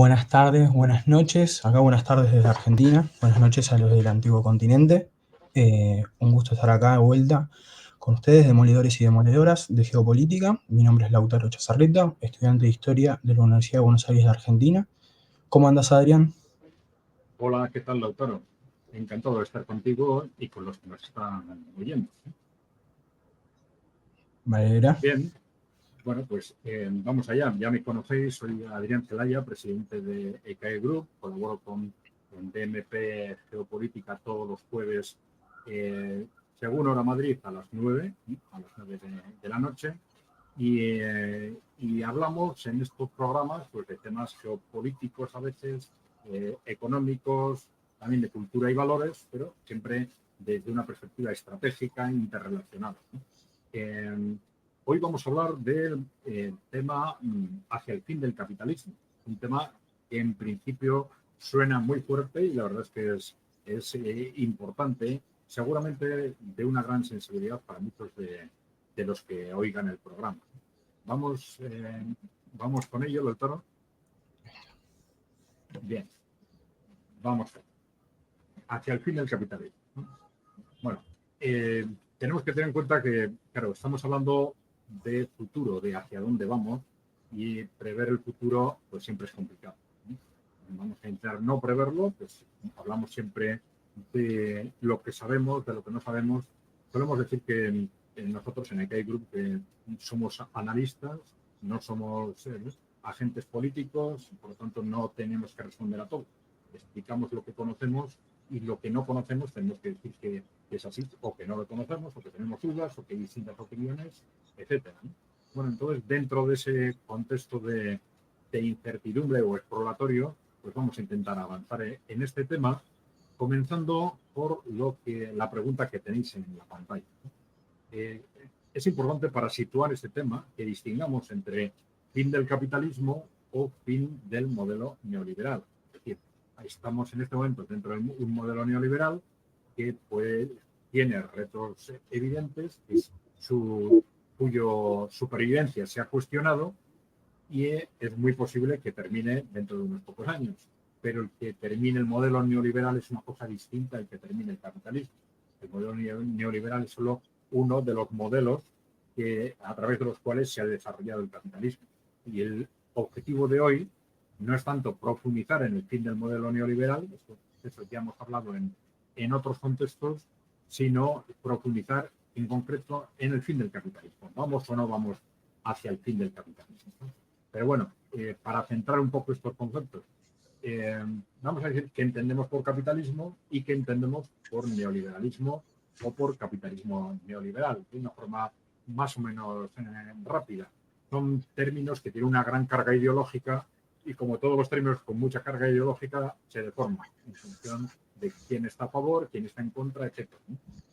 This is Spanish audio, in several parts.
Buenas tardes, buenas noches. Acá buenas tardes desde Argentina. Buenas noches a los del antiguo continente. Un gusto estar acá de vuelta con ustedes, demoledores y demoledoras de geopolítica. Mi nombre es Lautaro Chazarreta, estudiante de Historia de la Universidad de Buenos Aires de Argentina. ¿Cómo andas, Adrián? Hola, ¿qué tal, Lautaro? Encantado de estar contigo y con los que nos están oyendo. Me alegra. Bien, bueno, pues vamos allá. Ya me conocéis, soy Adrián Celaya, presidente de ECAE Group. Colaboro con DMP Geopolítica todos los jueves, según hora Madrid, a las 9 de la noche. Y hablamos en estos programas pues, de temas geopolíticos a veces, económicos, también de cultura y valores, pero siempre desde una perspectiva estratégica interrelacionada, ¿no? Hoy vamos a hablar del tema hacia el fin del capitalismo, un tema que en principio suena muy fuerte y la verdad es que es importante, seguramente de una gran sensibilidad para muchos de los que oigan el programa. Vamos con ello, doctor. Bien, vamos hacia el fin del capitalismo, ¿no? Bueno, tenemos que tener en cuenta que, claro, estamos hablando de futuro, de hacia dónde vamos, y prever el futuro pues siempre es complicado, ¿no? Vamos a intentar no preverlo, pues hablamos siempre de lo que sabemos, de lo que no sabemos. Solemos decir que nosotros en ECAE Group somos analistas, no somos agentes políticos, por lo tanto no tenemos que responder a todo. Explicamos lo que conocemos y lo que no conocemos tenemos que decir que es así, o que no lo conocemos, o que tenemos dudas, o que hay distintas opiniones, etcétera, ¿no? Bueno, entonces, dentro de ese contexto de incertidumbre o exploratorio, pues vamos a intentar avanzar en este tema, comenzando por la pregunta que tenéis en la pantalla, ¿no? Es importante para situar este tema que distingamos entre fin del capitalismo o fin del modelo neoliberal. Es decir, estamos en este momento dentro de un modelo neoliberal que tiene retos evidentes, cuyo supervivencia se ha cuestionado y es muy posible que termine dentro de unos pocos años. Pero el que termine el modelo neoliberal es una cosa distinta al que termine el capitalismo. El modelo neoliberal es solo uno de los modelos a través de los cuales se ha desarrollado el capitalismo. Y el objetivo de hoy no es tanto profundizar en el fin del modelo neoliberal, eso ya hemos hablado en otros contextos, sino profundizar en concreto en el fin del capitalismo. ¿Vamos o no vamos hacia el fin del capitalismo? Pero bueno, para centrar un poco estos conceptos, vamos a decir qué entendemos por capitalismo y qué entendemos por neoliberalismo o por capitalismo neoliberal, de una forma más o menos rápida. Son términos que tienen una gran carga ideológica y, como todos los términos con mucha carga ideológica, se deforman en función de quién está a favor, quién está en contra, etc.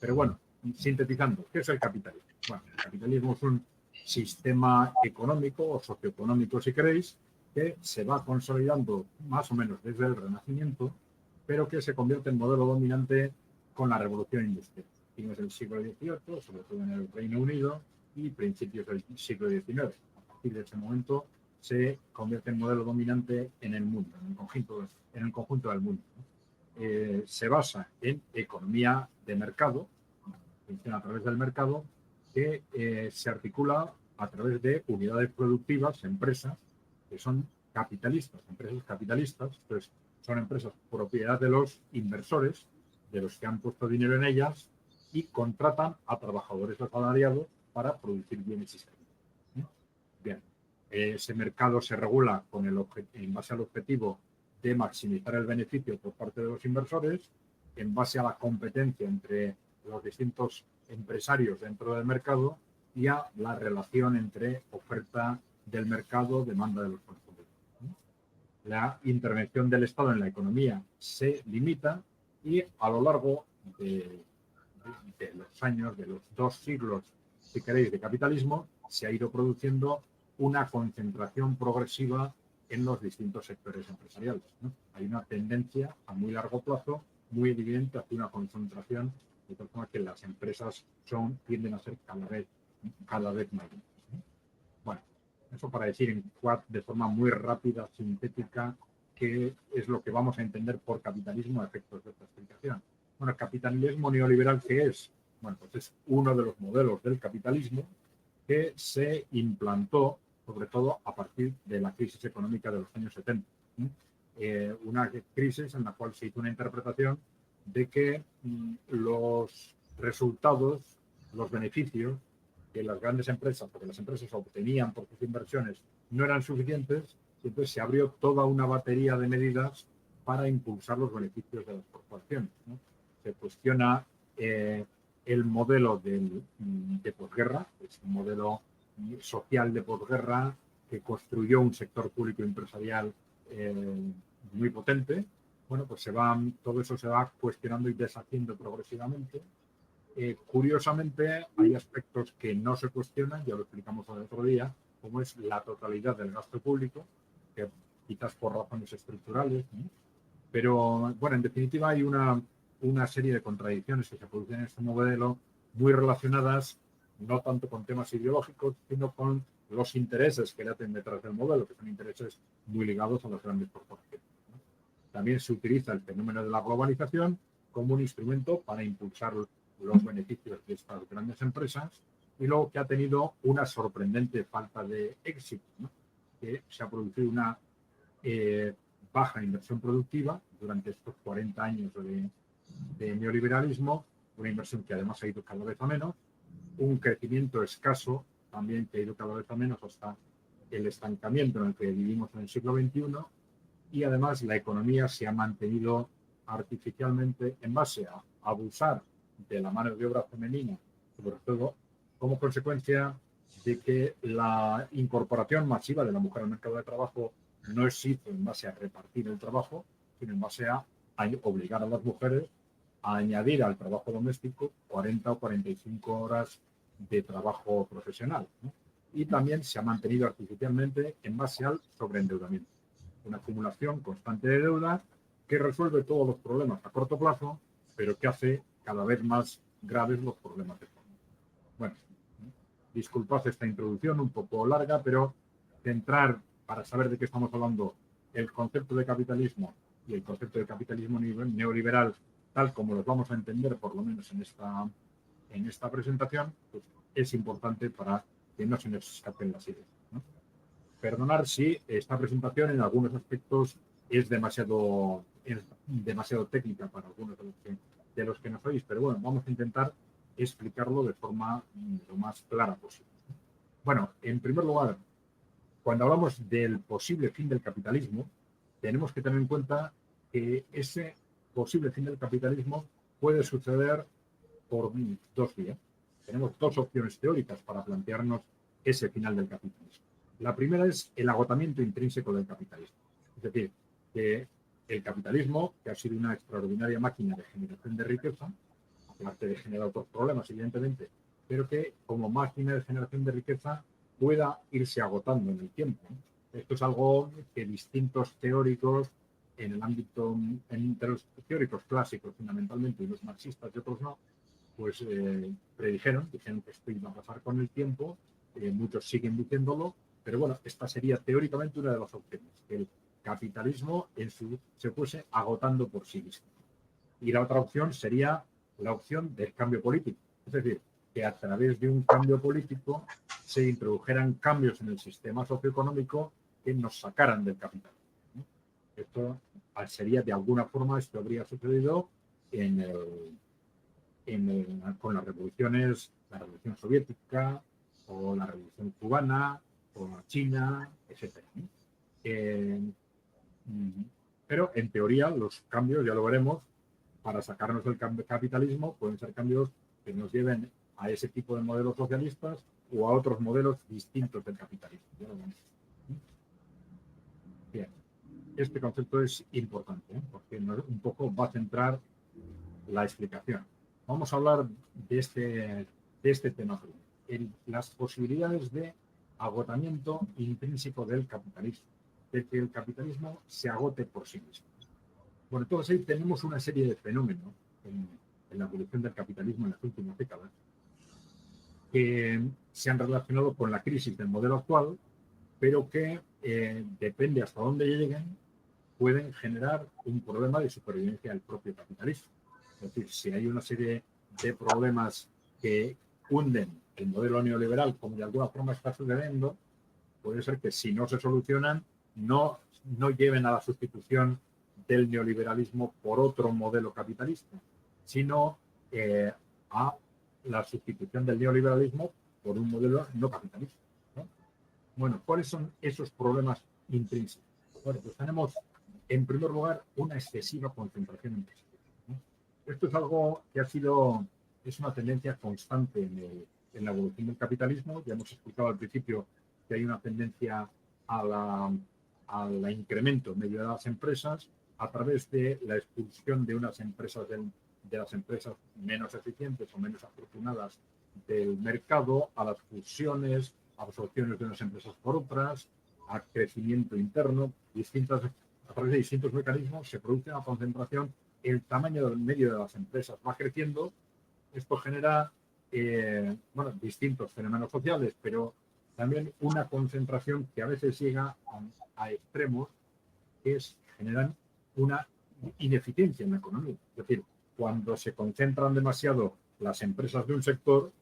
Pero bueno, sintetizando, ¿qué es el capitalismo? Bueno, el capitalismo es un sistema económico o socioeconómico, si queréis, que se va consolidando más o menos desde el Renacimiento, pero que se convierte en modelo dominante con la Revolución Industrial. Fines del siglo XVIII, sobre todo en el Reino Unido, y principios del siglo XIX. A partir de ese momento se convierte en modelo dominante en el mundo, en el conjunto del mundo, ¿no? Se basa en economía de mercado, funciona a través del mercado, que se articula a través de unidades productivas, empresas, que son capitalistas, empresas capitalistas, pues son empresas propiedad de los inversores, de los que han puesto dinero en ellas, y contratan a trabajadores asalariados para producir bienes y servicios. Bien, ese mercado se regula en base al objetivo de maximizar el beneficio por parte de los inversores, en base a la competencia entre los distintos empresarios dentro del mercado y a la relación entre oferta del mercado, demanda de los consumidores. La intervención del Estado en la economía se limita y a lo largo de los años, de los 2 siglos, si queréis, de capitalismo, se ha ido produciendo una concentración progresiva en los distintos sectores empresariales, ¿no? Hay una tendencia a muy largo plazo muy evidente hacia una concentración, de tal forma que las empresas tienden a ser cada vez mayores, ¿no? Bueno, eso para decir de forma muy rápida, sintética, qué es lo que vamos a entender por capitalismo a efectos de esta explicación. Bueno, el capitalismo neoliberal, ¿qué es? Bueno, pues es uno de los modelos del capitalismo que se implantó sobre todo a partir de la crisis económica de los años 70. Una crisis en la cual se hizo una interpretación de que los resultados, los beneficios que las grandes empresas, porque las empresas obtenían por sus inversiones, no eran suficientes, y entonces se abrió toda una batería de medidas para impulsar los beneficios de las corporaciones, ¿no? Se cuestiona el modelo de posguerra, es un modelo social de posguerra que construyó un sector público empresarial muy potente. Bueno, pues todo eso se va cuestionando y deshaciendo progresivamente. Curiosamente, hay aspectos que no se cuestionan, ya lo explicamos el otro día, como es la totalidad del gasto público, que quizás por razones estructurales, ¿no? Pero, bueno, en definitiva hay una serie de contradicciones que se producen en este modelo muy relacionadas no tanto con temas ideológicos, sino con los intereses que laten detrás del modelo, que son intereses muy ligados a las grandes corporaciones, ¿no? También se utiliza el fenómeno de la globalización como un instrumento para impulsar los beneficios de estas grandes empresas, y luego que ha tenido una sorprendente falta de éxito, ¿no? Que se ha producido una baja inversión productiva durante estos 40 años de neoliberalismo, una inversión que además ha ido cada vez a menos, un crecimiento escaso también que ha ido cada vez a menos hasta el estancamiento en el que vivimos en el siglo XXI, y además la economía se ha mantenido artificialmente en base a abusar de la mano de obra femenina, sobre todo como consecuencia de que la incorporación masiva de la mujer al mercado de trabajo no es en base a repartir el trabajo, sino en base a obligar a las mujeres a añadir al trabajo doméstico 40 o 45 horas de trabajo profesional, ¿no? Y también se ha mantenido artificialmente en base al sobreendeudamiento, una acumulación constante de deuda que resuelve todos los problemas a corto plazo, pero que hace cada vez más graves los problemas de fondo. Bueno, disculpad esta introducción un poco larga, pero centrar, para saber de qué estamos hablando, el concepto de capitalismo y el concepto de capitalismo neoliberal, tal como los vamos a entender, por lo menos en esta presentación, pues es importante para que no se nos escapen las ideas, ¿no? Perdonar si esta presentación en algunos aspectos es demasiado técnica para algunos de los que nos oís, pero bueno, vamos a intentar explicarlo de forma lo más clara posible. Bueno, en primer lugar, cuando hablamos del posible fin del capitalismo, tenemos que tener en cuenta que ese posible fin del capitalismo puede suceder por dos vías. Tenemos dos opciones teóricas para plantearnos ese final del capitalismo. La primera es el agotamiento intrínseco del capitalismo. Es decir, que el capitalismo, que ha sido una extraordinaria máquina de generación de riqueza, aparte de generar otros problemas, evidentemente, pero que como máquina de generación de riqueza pueda irse agotando en el tiempo. Esto es algo que distintos teóricos en el ámbito, entre los teóricos clásicos fundamentalmente, y los marxistas y otros no, pues dijeron que esto iba a pasar con el tiempo, muchos siguen diciéndolo, pero bueno, esta sería teóricamente una de las opciones, que el capitalismo se fuese agotando por sí mismo. Y la otra opción sería la opción del cambio político, es decir, que a través de un cambio político se introdujeran cambios en el sistema socioeconómico que nos sacaran del capital, ¿no? Esto sería, de alguna forma, esto habría sucedido con las revoluciones, la revolución soviética o la revolución cubana o la China, etc. Pero en teoría los cambios, ya lo veremos, para sacarnos del capitalismo pueden ser cambios que nos lleven a ese tipo de modelos socialistas o a otros modelos distintos del capitalismo. Bien, este concepto es importante, ¿eh? Porque un poco va a centrar la explicación. Vamos a hablar de este tema, las posibilidades de agotamiento intrínseco del capitalismo, de que el capitalismo se agote por sí mismo. Bueno, entonces ahí tenemos una serie de fenómenos en la evolución del capitalismo en las últimas décadas que se han relacionado con la crisis del modelo actual, pero que depende hasta dónde lleguen, pueden generar un problema de supervivencia del propio capitalismo. Es decir, si hay una serie de problemas que hunden el modelo neoliberal, como de alguna forma está sucediendo, puede ser que si no se solucionan, no lleven a la sustitución del neoliberalismo por otro modelo capitalista, sino a la sustitución del neoliberalismo por un modelo no capitalista, ¿no? Bueno, ¿cuáles son esos problemas intrínsecos? Bueno, pues tenemos, en primer lugar, una excesiva concentración empresarial, ¿no? Esto es algo que es una tendencia constante en la evolución del capitalismo. Ya hemos explicado al principio que hay una tendencia al incremento medio de las empresas a través de la expulsión de unas empresas de las empresas menos eficientes o menos afortunadas del mercado, a las fusiones, absorciones de unas empresas por otras, a crecimiento interno, a través de distintos mecanismos se produce una concentración, el tamaño del medio de las empresas va creciendo, esto genera distintos fenómenos sociales, pero también una concentración que a veces llega a extremos que generan una ineficiencia en la economía. Es decir, cuando se concentran demasiado las empresas de un sector,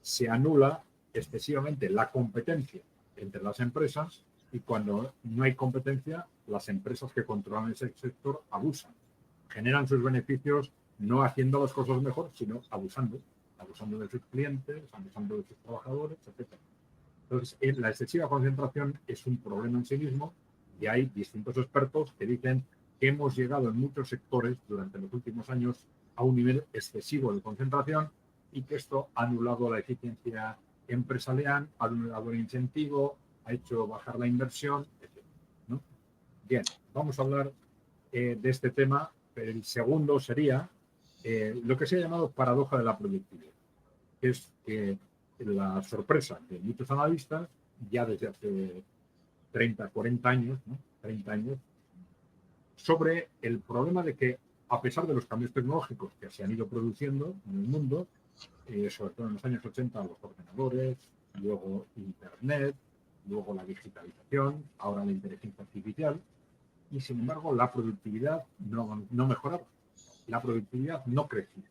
se anula excesivamente la competencia entre las empresas y cuando no hay competencia, las empresas que controlan ese sector abusan. Generan sus beneficios no haciendo las cosas mejor, sino abusando de sus clientes, abusando de sus trabajadores, etc. Entonces, la excesiva concentración es un problema en sí mismo y hay distintos expertos que dicen que hemos llegado en muchos sectores durante los últimos años a un nivel excesivo de concentración y que esto ha anulado la eficiencia empresarial, ha anulado el incentivo, ha hecho bajar la inversión, etc., ¿no? Bien, vamos a hablar de este tema. El segundo sería lo que se ha llamado paradoja de la productividad, que es la sorpresa de muchos analistas ya desde hace 30, 40 años, ¿no? 30 años, sobre el problema de que, a pesar de los cambios tecnológicos que se han ido produciendo en el mundo, sobre todo en los años 80, los ordenadores, luego Internet, luego la digitalización, ahora la inteligencia artificial, y sin embargo la productividad no mejoraba, la productividad no crecía.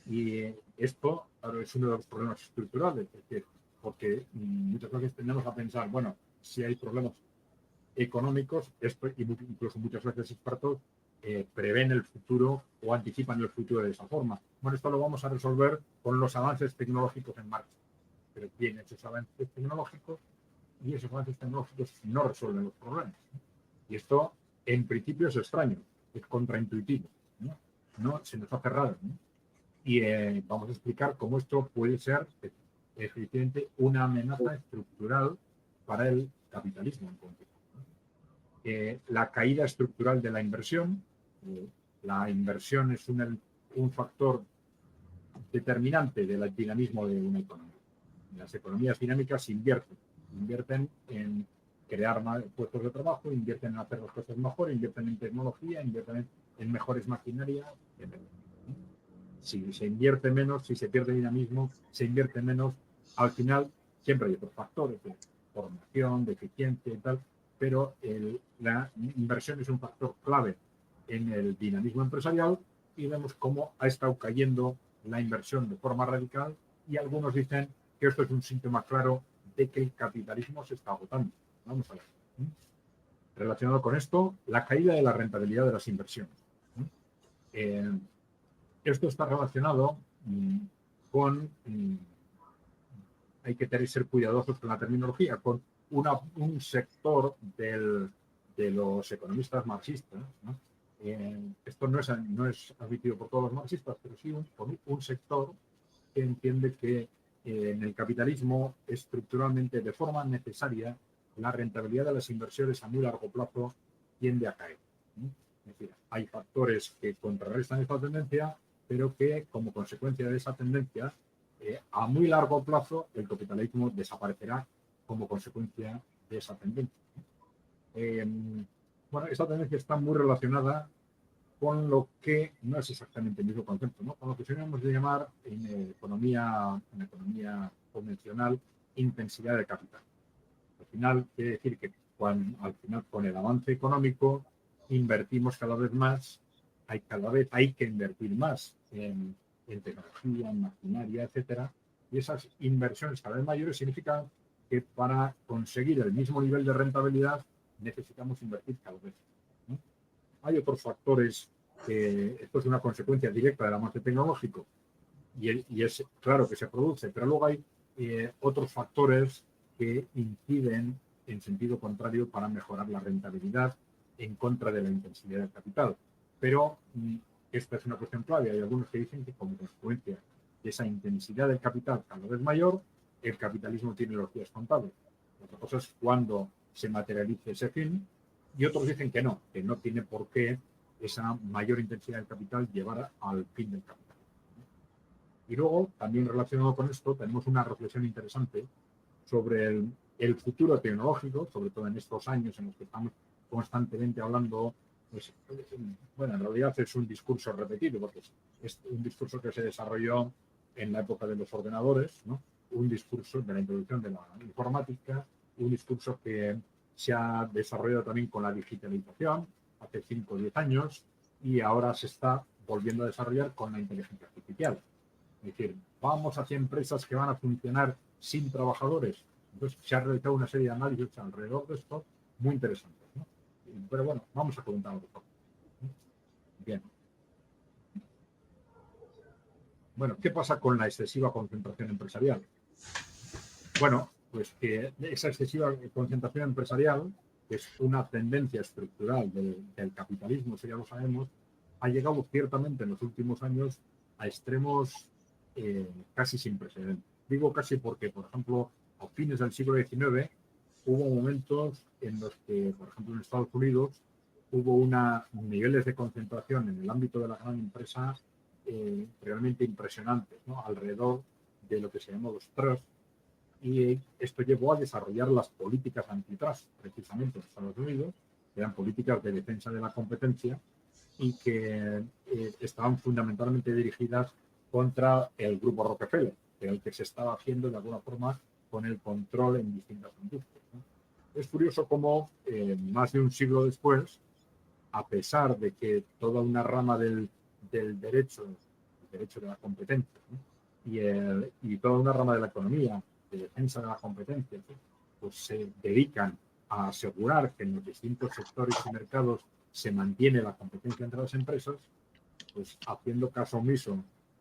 Y esto, claro, es uno de los problemas estructurales, porque muchas veces tendemos a pensar, bueno, si hay problemas económicos, incluso muchas veces expertos prevén el futuro o anticipan el futuro de esa forma. Bueno, esto lo vamos a resolver con los avances tecnológicos en marcha. Pero tienen esos avances tecnológicos y esos avances tecnológicos no resuelven los problemas, ¿no? Y esto, en principio, es extraño, es contraintuitivo, ¿no? No se nos hace raro, ¿no? Y vamos a explicar cómo esto puede ser efectivamente una amenaza estructural para el capitalismo en concreto. La caída estructural de la inversión. La inversión es un factor determinante del dinamismo de una economía. Las economías dinámicas invierten en crear más puestos de trabajo, invierten en hacer las cosas mejor, invierten en tecnología, invierten en mejores maquinarias, etc. Si se invierte menos, si se pierde dinamismo, se invierte menos, al final siempre hay otros factores de formación, de eficiencia y tal, pero la inversión es un factor clave en el dinamismo empresarial y vemos cómo ha estado cayendo la inversión de forma radical y algunos dicen que esto es un síntoma claro de que el capitalismo se está agotando. Vamos a ver. Relacionado con esto, la caída de la rentabilidad de las inversiones. Esto está relacionado con, hay que ser cuidadosos con la terminología, con un sector de los economistas marxistas, ¿no? Esto no es admitido por todos los marxistas, pero sí un sector que entiende que en el capitalismo estructuralmente, de forma necesaria, la rentabilidad de las inversiones a muy largo plazo tiende a caer, ¿no? Es decir, hay factores que contrarrestan esta tendencia, pero que como consecuencia de esa tendencia, a muy largo plazo, el capitalismo desaparecerá como consecuencia de esa tendencia. Bueno, esta tendencia está muy relacionada con lo que no es exactamente el mismo concepto, ¿no? Con lo que solemos llamar en economía convencional intensidad de capital. Al final quiere decir que al final con el avance económico invertimos cada vez más, cada vez hay que invertir más en tecnología, en maquinaria, etcétera, y esas inversiones cada vez mayores significan que para conseguir el mismo nivel de rentabilidad necesitamos invertir cada vez más, ¿no? Hay otros factores que esto es una consecuencia directa del avance tecnológico y es claro que se produce, pero luego hay otros factores que inciden en sentido contrario para mejorar la rentabilidad en contra de la intensidad del capital. Pero esta es una cuestión clave. Hay algunos que dicen que como consecuencia de esa intensidad del capital cada vez mayor, el capitalismo tiene los días contados. Otra cosa es cuando se materialice ese fin, y otros dicen que no tiene por qué esa mayor intensidad del capital llevar al fin del capital. Y luego, también relacionado con esto, tenemos una reflexión interesante sobre el futuro tecnológico, sobre todo en estos años en los que estamos constantemente hablando. Pues, bueno, en realidad es un discurso repetido, porque es un discurso que se desarrolló en la época de los ordenadores, ¿no? Un discurso de la introducción de la informática, un discurso que se ha desarrollado también con la digitalización hace 5 o 10 años y ahora se está volviendo a desarrollar con la inteligencia artificial. Es decir, vamos hacia empresas que van a funcionar sin trabajadores. Entonces, se ha realizado una serie de análisis alrededor de esto muy interesantes, ¿no? Pero bueno, vamos a comentar algo. Bien. Bueno, ¿qué pasa con la excesiva concentración empresarial? Bueno, pues que esa excesiva concentración empresarial, que es una tendencia estructural del capitalismo, eso ya lo sabemos, ha llegado ciertamente en los últimos años a extremos casi sin precedentes. Digo casi porque, por ejemplo, a fines del siglo XIX hubo momentos en los que, por ejemplo, en Estados Unidos hubo niveles de concentración en el ámbito de la gran empresa realmente impresionantes, ¿no? Alrededor de lo que se llamó los trusts, y esto llevó a desarrollar las políticas antitrust, precisamente en Estados Unidos, que eran políticas de defensa de la competencia y que estaban fundamentalmente dirigidas contra el grupo Rockefeller, que era el que se estaba haciendo de alguna forma con el control en distintas industrias, ¿no? Es curioso cómo más de un siglo después, a pesar de que toda una rama del derecho, el derecho de la competencia, ¿no? y toda una rama de la economía de defensa de la competencia, ¿sí? Pues se dedican a asegurar que en los distintos sectores y mercados se mantiene la competencia entre las empresas, pues haciendo caso omiso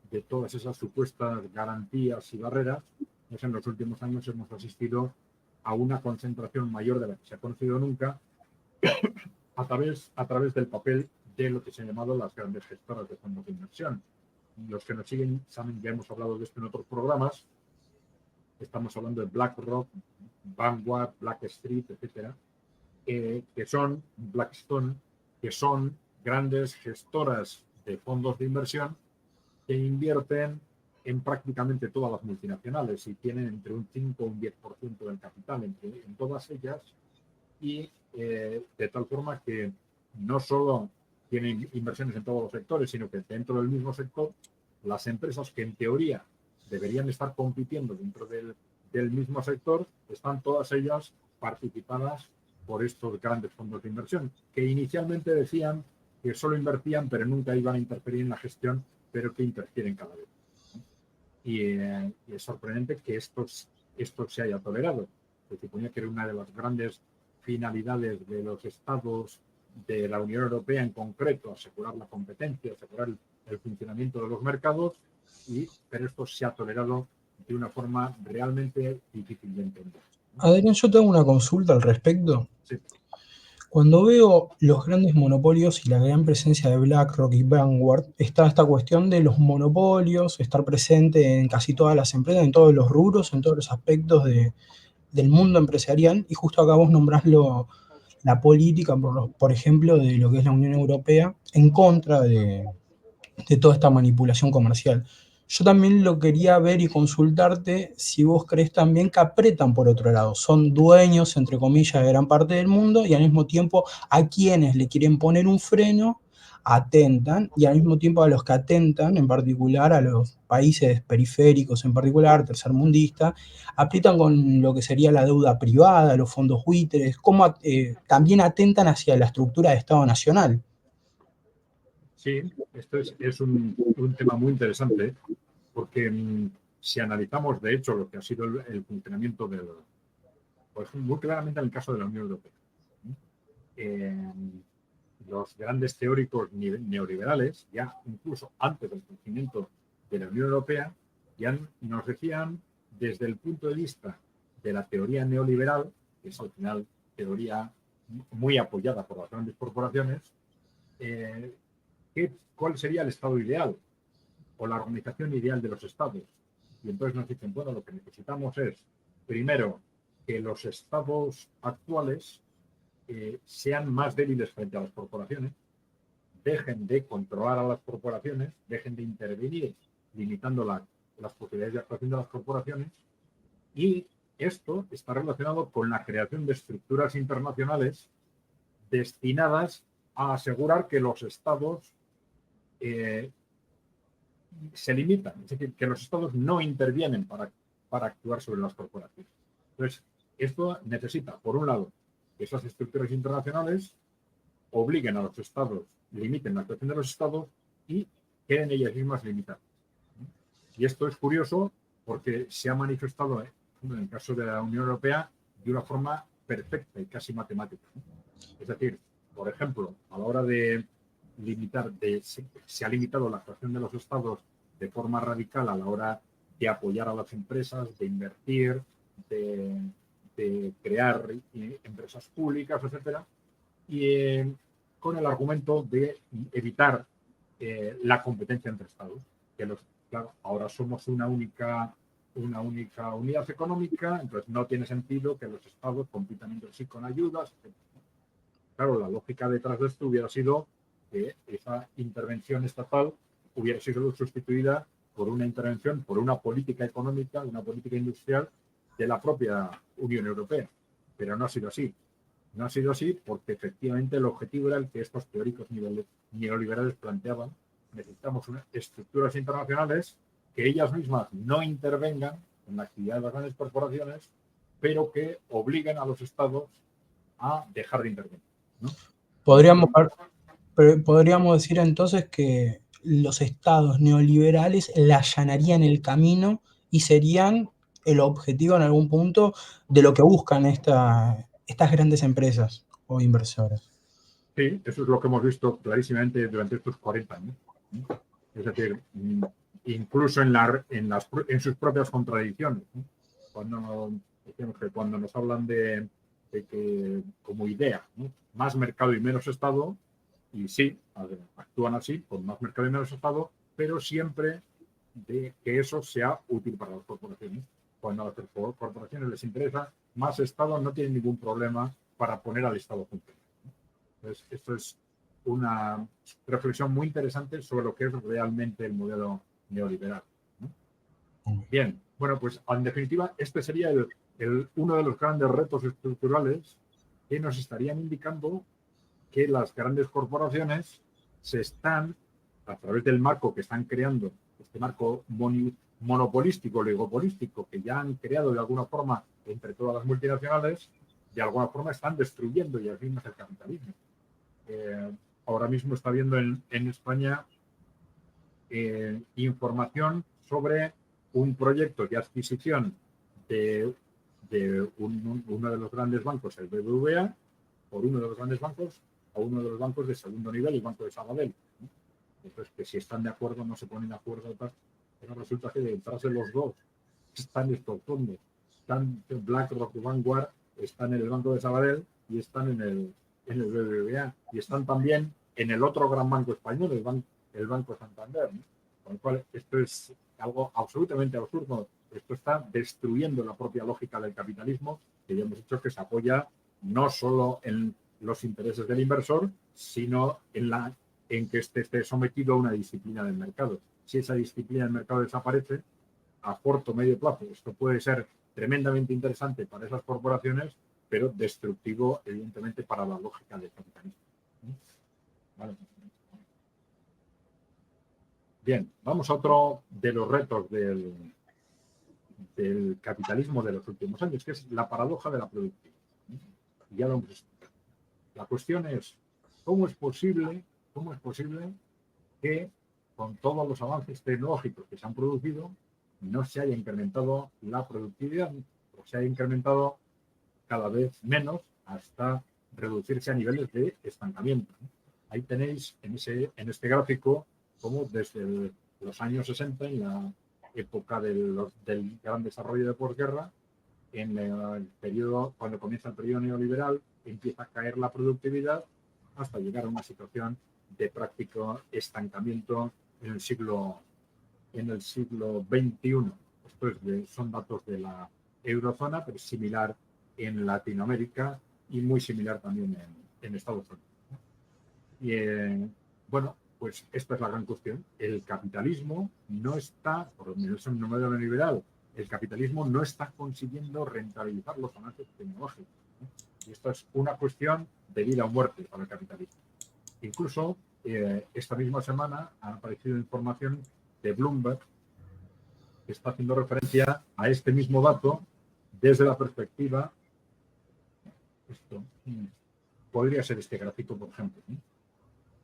de todas esas supuestas garantías y barreras, pues en los últimos años hemos asistido a una concentración mayor de la que se ha conocido nunca a través del papel de lo que se han llamado las grandes gestoras de fondos de inversión. Los que nos siguen saben, ya hemos hablado de esto en otros programas. Estamos hablando de BlackRock, Vanguard, Blackstreet, etcétera, que son Blackstone, que son grandes gestoras de fondos de inversión que invierten en prácticamente todas las multinacionales y tienen entre un 5 y un 10% del capital en todas ellas, y de tal forma que no solo tienen inversiones en todos los sectores, sino que dentro del mismo sector, las empresas que en teoría deberían estar compitiendo dentro del mismo sector, están todas ellas participadas por estos grandes fondos de inversión, que inicialmente decían que solo invertían, pero nunca iban a interferir en la gestión, pero que interfieren cada vez. Y es sorprendente que esto se haya tolerado. Se suponía que era una de las grandes finalidades de los estados de la Unión Europea en concreto, asegurar la competencia, asegurar el funcionamiento de los mercados, pero esto se ha tolerado de una forma realmente difícil de entender. Adrián, yo tengo una consulta al respecto. Sí. Cuando veo los grandes monopolios y la gran presencia de BlackRock y Vanguard, está esta cuestión de los monopolios, estar presente en casi todas las empresas, en todos los rubros, en todos los aspectos del mundo empresarial, y justo acá vos nombrás la política, por ejemplo, de lo que es la Unión Europea, en contra de toda esta manipulación comercial. Yo también lo quería ver y consultarte si vos crees también que apretan por otro lado. Son dueños, entre comillas, de gran parte del mundo y al mismo tiempo a quienes le quieren poner un freno atentan, y al mismo tiempo a los que atentan, en particular a los países periféricos, en particular tercermundistas, aprietan con lo que sería la deuda privada, los fondos buitres, como también atentan hacia la estructura de Estado nacional. Sí, esto es un tema muy interesante porque si analizamos, de hecho, lo que ha sido el funcionamiento del, por ejemplo, muy claramente en el caso de la Unión Europea, los grandes teóricos neoliberales, ya incluso antes del surgimiento de la Unión Europea, ya nos decían desde el punto de vista de la teoría neoliberal, que es al final teoría muy apoyada por las grandes corporaciones, ¿cuál sería el estado ideal o la organización ideal de los estados? Y entonces nos dicen, bueno, lo que necesitamos es, primero, que los estados actuales sean más débiles frente a las corporaciones, dejen de controlar a las corporaciones, dejen de intervenir limitando las posibilidades de actuación de las corporaciones, y esto está relacionado con la creación de estructuras internacionales destinadas a asegurar que los estados se limitan, es decir, que los estados no intervienen para actuar sobre las corporaciones. Entonces, esto necesita, por un lado, que esas estructuras internacionales obliguen a los estados, limiten la actuación de los estados y queden ellas mismas limitadas. Y esto es curioso porque se ha manifestado, en el caso de la Unión Europea, de una forma perfecta y casi matemática. Es decir, por ejemplo, a la hora de limitar, se ha limitado la actuación de los estados de forma radical a la hora de apoyar a las empresas, de invertir, de crear empresas públicas, etcétera, y con el argumento de evitar la competencia entre estados. Claro, ahora somos una única unidad económica, entonces no tiene sentido que los estados compitan entre sí con ayudas, etc. Claro, la lógica detrás de esto hubiera sido que esa intervención estatal hubiera sido sustituida por una intervención, por una política económica, una política industrial de la propia Unión Europea. Pero no ha sido así. No ha sido así porque efectivamente el objetivo era el que estos teóricos neoliberales planteaban. Necesitamos unas estructuras internacionales que ellas mismas no intervengan en la actividad de las grandes corporaciones, pero que obliguen a los estados a dejar de intervenir, ¿no? Podríamos decir entonces que los estados neoliberales le allanarían el camino y serían el objetivo en algún punto de lo que buscan estas grandes empresas o inversoras. Sí, eso es lo que hemos visto clarísimamente durante estos 40 años. Es decir, incluso en sus propias contradicciones. Cuando nos hablan de que como idea, ¿no? Más mercado y menos Estado, y sí, actúan así, con más mercado y menos Estado, pero siempre de que eso sea útil para las corporaciones. Cuando a las corporaciones les interesa más Estado, no tienen ningún problema para poner al Estado junto. Entonces, esto es una reflexión muy interesante sobre lo que es realmente el modelo neoliberal, ¿no? Bien, bueno, pues en definitiva, este sería uno de los grandes retos estructurales que nos estarían indicando que las grandes corporaciones se están, a través del marco que están creando, este marco monopolístico, oligopolístico, que ya han creado de alguna forma entre todas las multinacionales, de alguna forma están destruyendo y así el capitalismo. Ahora mismo está viendo en España información sobre un proyecto de adquisición de uno de los grandes bancos, el BBVA, por uno de los grandes bancos, a uno de los bancos de segundo nivel, el Banco de Sabadell. Entonces, que si están de acuerdo, no se ponen de acuerdo, pero resulta que detrás de los dos están estos fondos. Están BlackRock y Vanguard, están en el Banco de Sabadell y están en el BBVA. Y están también en el otro gran banco español, el Banco Santander, ¿no? Con lo cual, esto es algo absolutamente absurdo. Esto está destruyendo la propia lógica del capitalismo, que ya hemos dicho que se apoya no solo en los intereses del inversor, sino en que esté sometido a una disciplina del mercado. Si esa disciplina del mercado desaparece, a corto o medio plazo, esto puede ser tremendamente interesante para esas corporaciones, pero destructivo, evidentemente, para la lógica del capitalismo. ¿Vale? Bien, vamos a otro de los retos del capitalismo de los últimos años, que es la paradoja de la productividad. Ya lo hemos explicado. La cuestión es, ¿cómo es posible que con todos los avances tecnológicos que se han producido no se haya incrementado la productividad o se haya incrementado cada vez menos hasta reducirse a niveles de estancamiento? Ahí tenéis en este gráfico cómo desde los años 60, en la época del gran desarrollo de posguerra, en el periodo, cuando comienza el periodo neoliberal, empieza a caer la productividad hasta llegar a una situación de práctico estancamiento en el siglo XXI. Son datos de la eurozona, pero es similar en Latinoamérica y muy similar también en Estados Unidos. Y bueno, pues esta es la gran cuestión. El capitalismo no está, por lo menos en el modelo neoliberal, el capitalismo no está consiguiendo rentabilizar los avances tecnológicos, ¿no? Y esto es una cuestión de vida o muerte para el capitalismo. Incluso esta misma semana ha aparecido información de Bloomberg que está haciendo referencia a este mismo dato desde la perspectiva, esto podría ser este gráfico, por ejemplo, ¿no?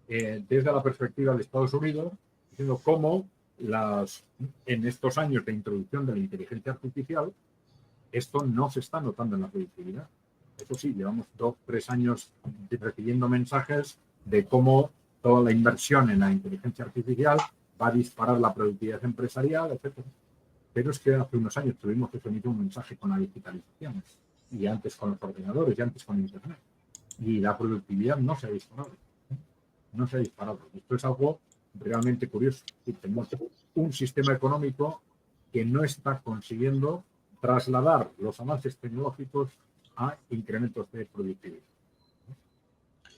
Desde la perspectiva de Estados Unidos, diciendo cómo en estos años de introducción de la inteligencia artificial, esto no se está notando en la productividad. Eso sí, llevamos 2 o 3 años recibiendo mensajes de cómo toda la inversión en la inteligencia artificial va a disparar la productividad empresarial, etc. Pero es que hace unos años tuvimos que emitir un mensaje con la digitalización, y antes con los ordenadores, y antes con Internet. Y la productividad no se ha disparado. No se ha disparado. Esto es algo realmente curioso. Tenemos un sistema económico que no está consiguiendo trasladar los avances tecnológicos a incrementos de productividad.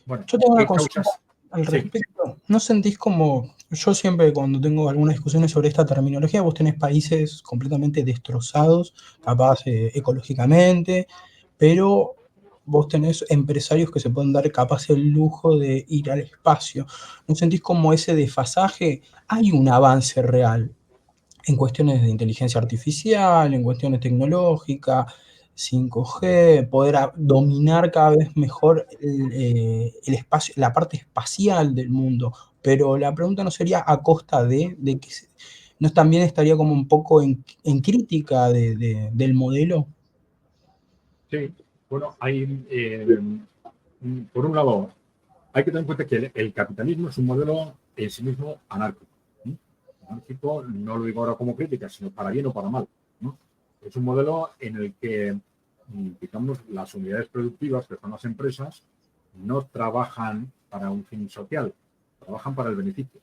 Bueno, Yo tengo una ¿qué consulta causas? al Sí, respecto. ¿No sentís como, yo siempre cuando tengo algunas discusiones sobre esta terminología, vos tenés países completamente destrozados, capaz ecológicamente, pero vos tenés empresarios que se pueden dar capaz el lujo de ir al espacio? ¿No sentís como ese desfasaje? Hay un avance real en cuestiones de inteligencia artificial, en cuestiones tecnológicas, 5G, poder dominar cada vez mejor el espacio, la parte espacial del mundo. Pero la pregunta no sería a costa de que no también estaría como un poco en crítica del modelo. sí. Bueno, por un lado, hay que tener en cuenta que el capitalismo es un modelo en sí mismo anárquico. Anárquico, no lo digo ahora como crítica, sino para bien o para mal, ¿no? Es un modelo en el que, digamos, las unidades productivas, que son las empresas, no trabajan para un fin social, trabajan para el beneficio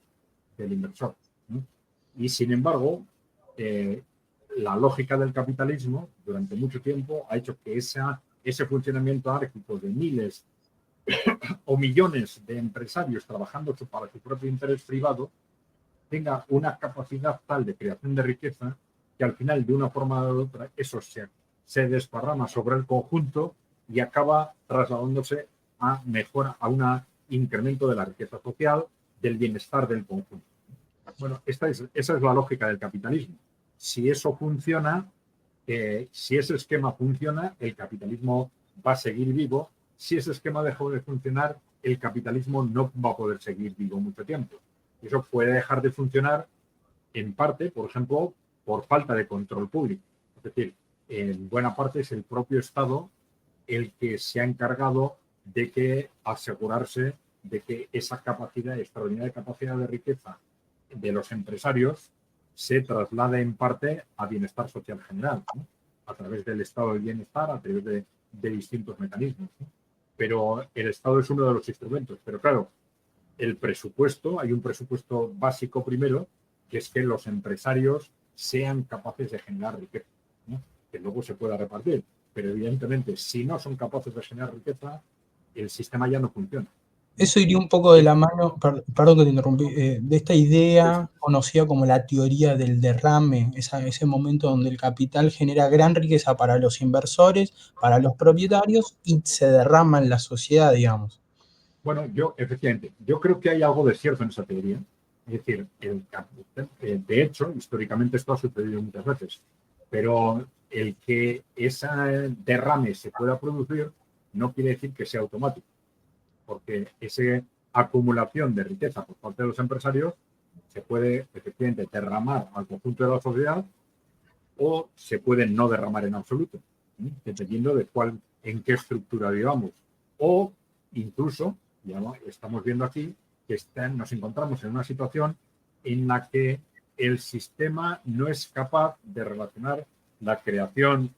del inversor, ¿no? Y sin embargo, la lógica del capitalismo durante mucho tiempo ha hecho que ese funcionamiento anárquico de miles o millones de empresarios trabajando para su propio interés privado tenga una capacidad tal de creación de riqueza que al final, de una forma u otra, eso se desparrama sobre el conjunto y acaba trasladándose a un incremento de la riqueza social, del bienestar del conjunto. Bueno, esa es la lógica del capitalismo. Si eso funciona, si ese esquema funciona, el capitalismo va a seguir vivo. Si ese esquema dejó de funcionar, el capitalismo no va a poder seguir vivo mucho tiempo. Eso puede dejar de funcionar en parte, por ejemplo, por falta de control público. Es decir, en buena parte es el propio Estado el que se ha encargado de asegurarse de que esa extraordinaria capacidad de riqueza de los empresarios se traslade en parte a bienestar social general, ¿no? A través del estado del bienestar, a través de distintos mecanismos, ¿no? Pero el Estado es uno de los instrumentos. Pero claro, hay un presupuesto básico primero, que es que los empresarios sean capaces de generar riqueza, ¿no? Que luego se pueda repartir. Pero evidentemente, si no son capaces de generar riqueza, el sistema ya no funciona. Eso iría un poco de la mano, perdón que te interrumpí, de esta idea conocida como la teoría del derrame, ese momento donde el capital genera gran riqueza para los inversores, para los propietarios, y se derrama en la sociedad, digamos. Bueno, efectivamente, yo creo que hay algo de cierto en esa teoría, Es decir, de hecho, históricamente esto ha sucedido muchas veces, pero el que ese derrame se pueda producir no quiere decir que sea automático, porque esa acumulación de riqueza por parte de los empresarios se puede efectivamente derramar al conjunto de la sociedad o se puede no derramar en absoluto, dependiendo de en qué estructura vivamos. O incluso, ya estamos viendo aquí, que nos encontramos en una situación en la que el sistema no es capaz de relacionar la creación,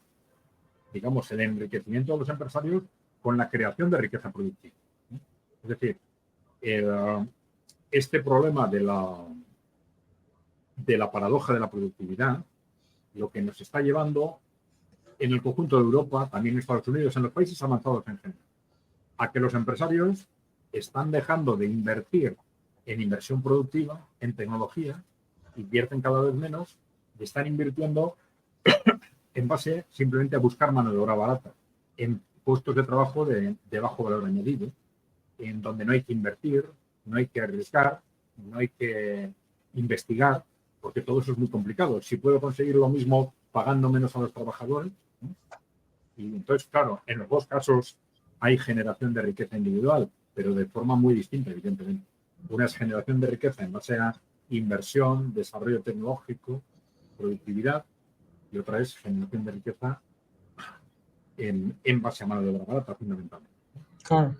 digamos, el enriquecimiento de los empresarios con la creación de riqueza productiva. Es decir, este problema de la paradoja de la productividad, lo que nos está llevando en el conjunto de Europa, también en Estados Unidos, en los países avanzados en general, a que los empresarios están dejando de invertir en inversión productiva, en tecnología, invierten cada vez menos y están invirtiendo en base simplemente a buscar mano de obra barata, en puestos de trabajo de bajo valor añadido, en donde no hay que invertir, no hay que arriesgar, no hay que investigar, porque todo eso es muy complicado. Si puedo conseguir lo mismo pagando menos a los trabajadores, ¿no? Y entonces, claro, en los dos casos hay generación de riqueza individual, pero de forma muy distinta, evidentemente. Una es generación de riqueza en base a inversión, desarrollo tecnológico, productividad, y otra es generación de riqueza en base a mano de obra barata, fundamentalmente. Claro.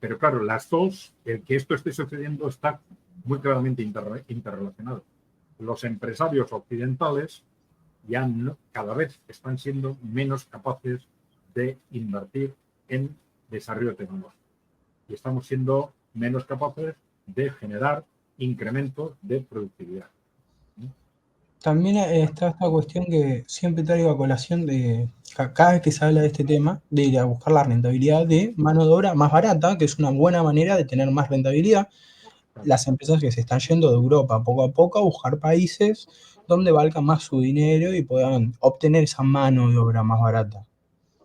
Pero claro, las dos, el que esto esté sucediendo está muy claramente interrelacionado. Los empresarios occidentales ya cada vez están siendo menos capaces de invertir en desarrollo tecnológico. Y estamos siendo menos capaces de generar incrementos de productividad. También está esta cuestión que siempre traigo a colación de cada vez que se habla de este tema, de ir a buscar la rentabilidad de mano de obra más barata, que es una buena manera de tener más rentabilidad. Las empresas que se están yendo de Europa poco a poco a buscar países donde valga más su dinero y puedan obtener esa mano de obra más barata.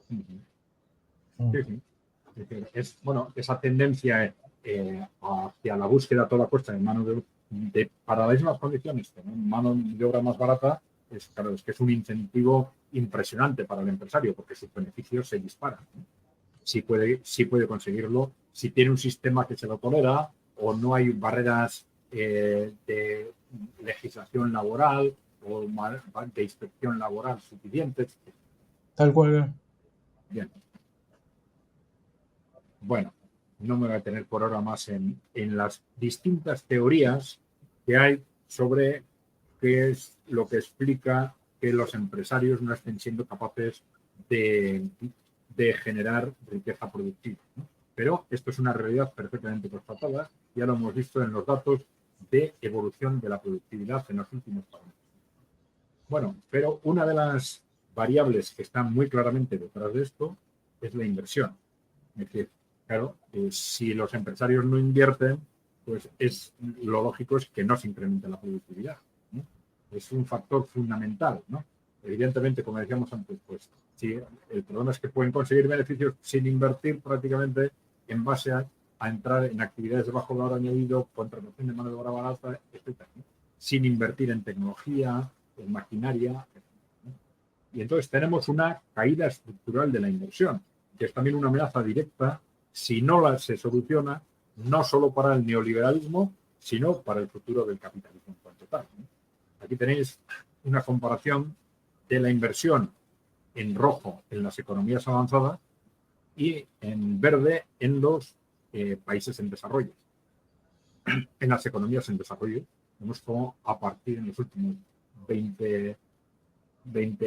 Sí, sí. Bueno, esa tendencia hacia la búsqueda a toda costa de mano para las mismas condiciones, tener mano de obra más barata, claro, es que es un incentivo impresionante para el empresario, porque sus beneficios se disparan, ¿no? Si puede conseguirlo, si tiene un sistema que se lo tolera o no hay barreras de legislación laboral o de inspección laboral suficientes. Tal cual. Bien. Bueno, no me voy a tener por ahora más en las distintas teorías que hay sobre qué es lo que explica que los empresarios no estén siendo capaces de generar riqueza productiva, ¿no? Pero esto es una realidad perfectamente constatada, ya lo hemos visto en los datos de evolución de la productividad en los últimos años. Bueno, pero una de las variables que están muy claramente detrás de esto es la inversión. Es decir, claro, si los empresarios no invierten, pues lo lógico es que no se incremente la productividad, ¿no? Es un factor fundamental, ¿no? Evidentemente, como decíamos antes, pues sí, el problema es que pueden conseguir beneficios sin invertir prácticamente en base a entrar en actividades de bajo valor añadido, contratación de mano de obra barata, etc., ¿no? Sin invertir en tecnología, en maquinaria, ¿no? Y entonces tenemos una caída estructural de la inversión, que es también una amenaza directa si no se soluciona, no solo para el neoliberalismo, sino para el futuro del capitalismo en cuanto tal, ¿no? Aquí tenéis una comparación de la inversión en rojo en las economías avanzadas y en verde en los países en desarrollo. En las economías en desarrollo, vemos cómo a partir de los últimos 20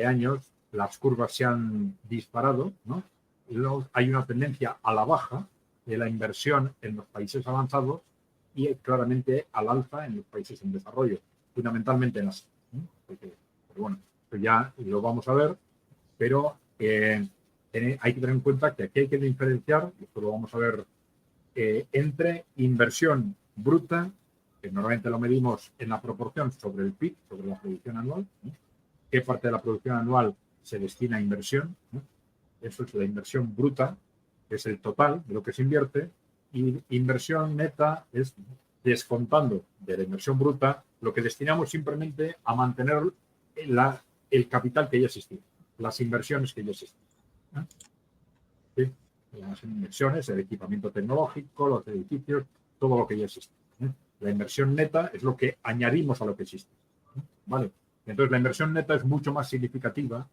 años las curvas se han disparado, ¿no? Y luego hay una tendencia a la baja de la inversión en los países avanzados y claramente al alza en los países en desarrollo, fundamentalmente en Asia, ¿no? Pero bueno, esto ya lo vamos a ver, pero hay que tener en cuenta que aquí hay que diferenciar, y esto lo vamos a ver, entre inversión bruta, que normalmente lo medimos en la proporción sobre el PIB, sobre la producción anual, ¿no? Qué parte de la producción anual se destina a inversión, ¿no? Eso es la inversión bruta, que es el total de lo que se invierte, y inversión neta es descontando de la inversión bruta lo que destinamos simplemente a mantener el capital que ya existía, las inversiones que ya existían. ¿Sí? Las inversiones, el equipamiento tecnológico, los edificios, todo lo que ya existe. La inversión neta es lo que añadimos a lo que existe. ¿Vale? Entonces, la inversión neta es mucho más significativa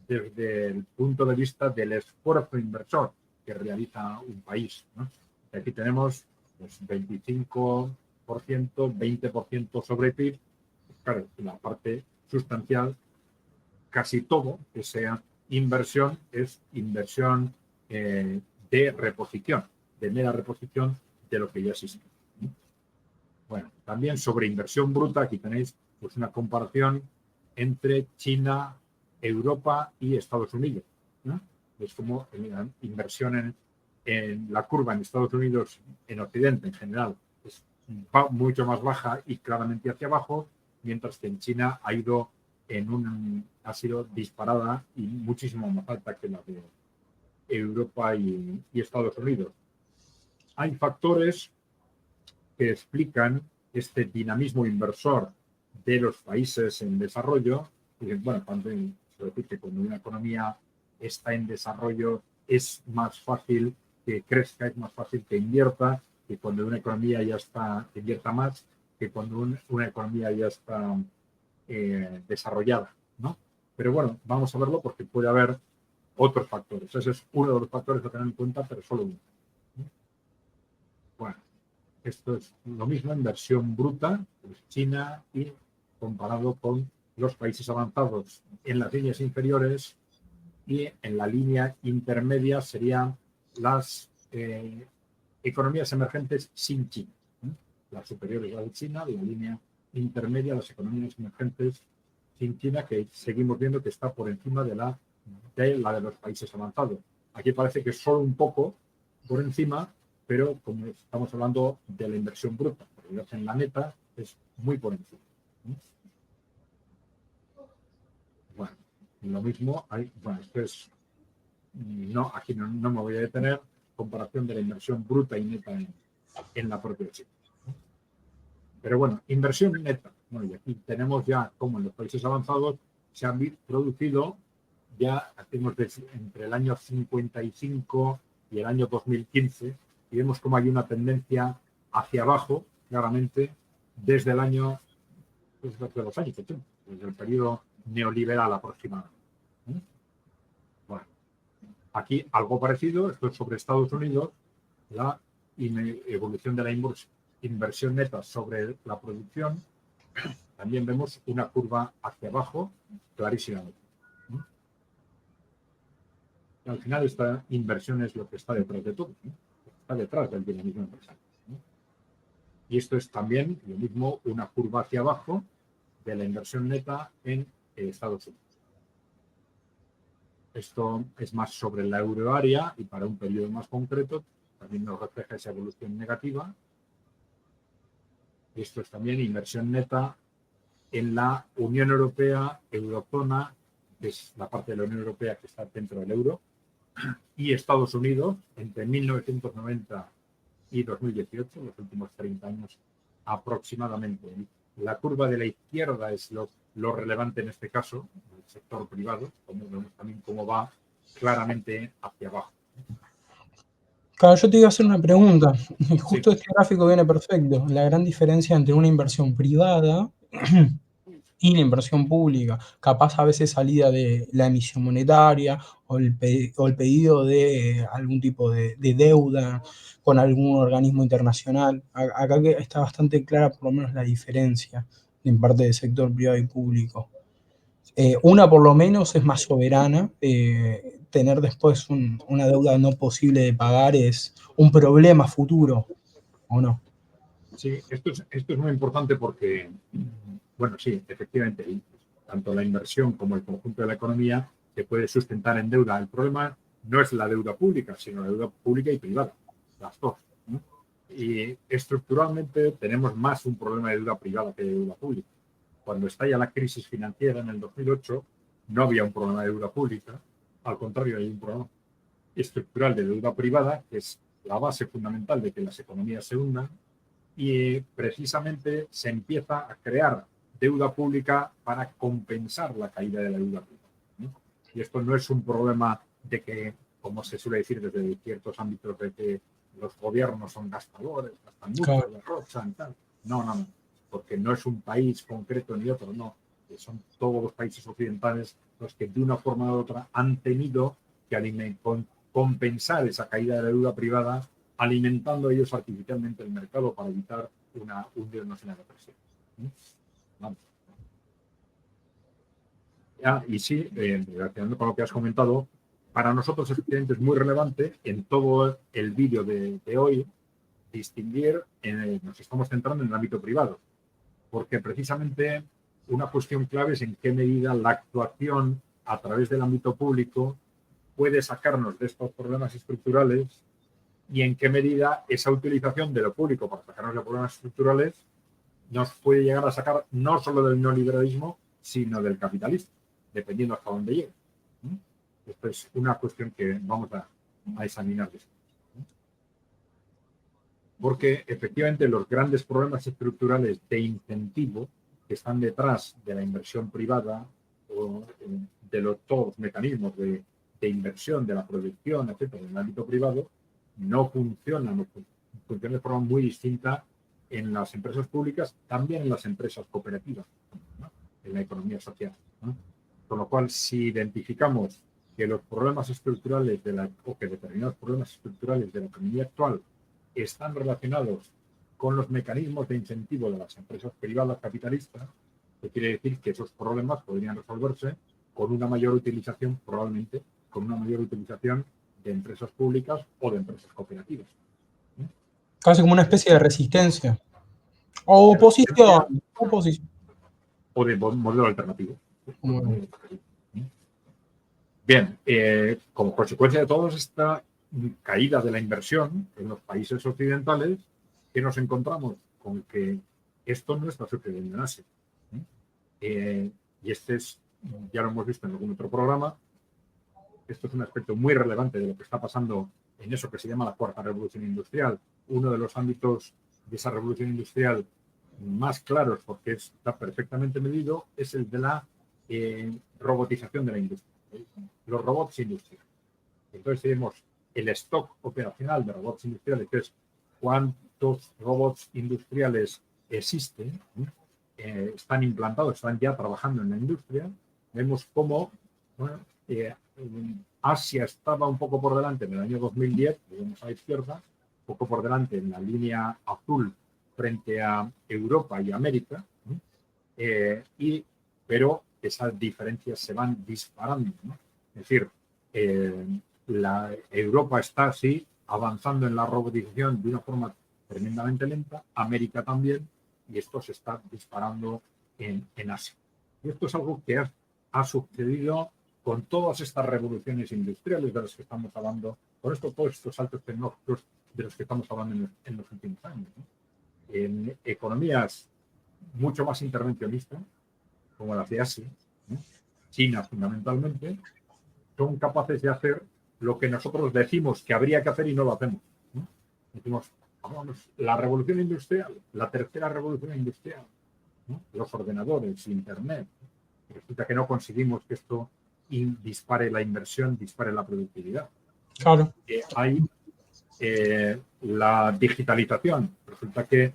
desde el punto de vista del esfuerzo inversor que realiza un país, ¿no? Aquí tenemos pues, 25%, 20% sobre PIB. Claro, la parte sustancial, casi todo que sea inversión, es inversión de reposición, de mera reposición de lo que ya existe. Bueno, también sobre inversión bruta, aquí tenéis pues, una comparación entre China, Europa y Estados Unidos, ¿no? Es como la inversión en la curva en Estados Unidos, en Occidente en general, es mucho más baja y claramente hacia abajo, mientras que en China ha sido disparada y muchísimo más alta que la de Europa y Estados Unidos. Hay factores que explican este dinamismo inversor de los países en desarrollo. Y, bueno, cuando una economía está en desarrollo es más fácil que crezca, es más fácil que invierta, que cuando una economía ya está, que invierta más, que cuando una economía ya está desarrollada, ¿no? Pero bueno, vamos a verlo porque puede haber otros factores. Ese es uno de los factores a tener en cuenta, pero solo uno. Bueno, esto es lo mismo en versión bruta, pues China, y comparado con los países avanzados en las líneas inferiores, y en la línea intermedia serían las economías emergentes sin China. Las superiores, la de China, la línea intermedia, las economías emergentes sin China, que seguimos viendo que está por encima de la de los países avanzados. Aquí parece que es solo un poco por encima, pero como estamos hablando de la inversión bruta, porque en la neta es muy por encima. Bueno, lo mismo, bueno, esto es, no, aquí no me voy a detener, comparación de la inversión bruta y neta en la propia China. Pero bueno, inversión neta. Bueno, y aquí tenemos ya como en los países avanzados se han producido ya hacemos entre el año 55 y el año 2015 y vemos como hay una tendencia hacia abajo, claramente, desde los años 80, desde el periodo neoliberal aproximadamente. Bueno, aquí algo parecido, esto es sobre Estados Unidos, la evolución de la inversión neta sobre la producción. También vemos una curva hacia abajo, clarísimamente. Al final esta inversión es lo que está detrás de todo, ¿no? Está detrás del dinamismo empresarial, ¿no? Y esto es también lo mismo, una curva hacia abajo de la inversión neta en Estados Unidos. Esto es más sobre la euroárea y para un periodo más concreto también nos refleja esa evolución negativa. Esto es también inversión neta en la Unión Europea, eurozona, que es la parte de la Unión Europea que está dentro del euro, y Estados Unidos entre 1990 y 2018, los últimos 30 años aproximadamente. La curva de la izquierda es lo relevante en este caso, el sector privado, como vemos también cómo va claramente hacia abajo. Claro, yo te iba a hacer una pregunta. Justo Sí. este gráfico viene perfecto. La gran diferencia entre una inversión privada y la inversión pública, capaz a veces salida de la emisión monetaria o el pedido de algún tipo de deuda con algún organismo internacional. Acá está bastante clara por lo menos la diferencia en parte del sector privado y público. Una por lo menos es más soberana, tener después una deuda no posible de pagar es un problema futuro, ¿o no? Sí, esto es muy importante porque, bueno, sí, efectivamente, tanto la inversión como el conjunto de la economía se puede sustentar en deuda. El problema no es la deuda pública, sino la deuda pública y privada, las dos, ¿no? Y estructuralmente tenemos más un problema de deuda privada que de deuda pública. Cuando estalla la crisis financiera en el 2008, no había un problema de deuda pública, al contrario, hay un problema estructural de deuda privada, que es la base fundamental de que las economías se hundan, y precisamente se empieza a crear deuda pública para compensar la caída de la deuda pública, ¿no? Y esto no es un problema de que, como se suele decir desde ciertos ámbitos, de que los gobiernos son gastadores, gastan mucho, derrochan, tal. No, no, no, porque no es un país concreto ni otro, no. Son todos los países occidentales los que de una forma u otra han tenido que compensar esa caída de la deuda privada alimentando ellos artificialmente el mercado para evitar hundirnos en la depresión. Vamos. Y sí, relacionando con lo que has comentado, para nosotros efectivamente es muy relevante en todo el vídeo de hoy distinguir, nos estamos centrando en el ámbito privado, porque precisamente una cuestión clave es en qué medida la actuación a través del ámbito público puede sacarnos de estos problemas estructurales y en qué medida esa utilización de lo público para sacarnos de problemas estructurales nos puede llegar a sacar no solo del neoliberalismo, sino del capitalismo, dependiendo hasta dónde llegue. Esto es una cuestión que vamos a examinar después. Porque efectivamente los grandes problemas estructurales de incentivo que están detrás de la inversión privada o de todos los mecanismos de inversión, de la proyección, etcétera, en el ámbito privado, no funcionan, funcionan de forma muy distinta en las empresas públicas, también en las empresas cooperativas, ¿no? En la economía social, ¿no? Con lo cual, si identificamos que los problemas estructurales o que determinados problemas estructurales de la economía actual están relacionados con los mecanismos de incentivo de las empresas privadas capitalistas, que quiere decir que esos problemas podrían resolverse con una mayor utilización, probablemente, con una mayor utilización de empresas públicas o de empresas cooperativas. Casi como una especie de resistencia. O oposición. O de modelo alternativo. Bien, como consecuencia de toda esta caída de la inversión en los países occidentales, que nos encontramos con que esto no está sucediendo en Asia. Y este es, ya lo hemos visto en algún otro programa, esto es un aspecto muy relevante de lo que está pasando en eso que se llama la cuarta revolución industrial. Uno de los ámbitos de esa revolución industrial más claros, porque está perfectamente medido, es el de la robotización de la industria. Los robots industriales. Entonces tenemos el stock operacional de robots industriales, que es cuántos robots industriales existen, están implantados, están ya trabajando en la industria. Vemos cómo Asia estaba un poco por delante en el año 2010, vemos a la izquierda, un poco por delante en la línea azul frente a Europa y América, pero esas diferencias se van disparando, ¿no? Es decir, Europa está así avanzando en la robotización de una forma tremendamente lenta, América también, y esto se está disparando en Asia. Y esto es algo que ha sucedido con todas estas revoluciones industriales de las que estamos hablando, con todos estos saltos tecnológicos de los que estamos hablando en los últimos años, ¿no? En economías mucho más intervencionistas, como las de Asia, ¿no? China fundamentalmente, son capaces de hacer lo que nosotros decimos que habría que hacer y no lo hacemos, ¿no? Decimos, vamos, la revolución industrial, la tercera revolución industrial, ¿no? Los ordenadores, Internet. Resulta que no conseguimos que esto dispare la inversión, dispare la productividad. Claro. Hay la digitalización. Resulta que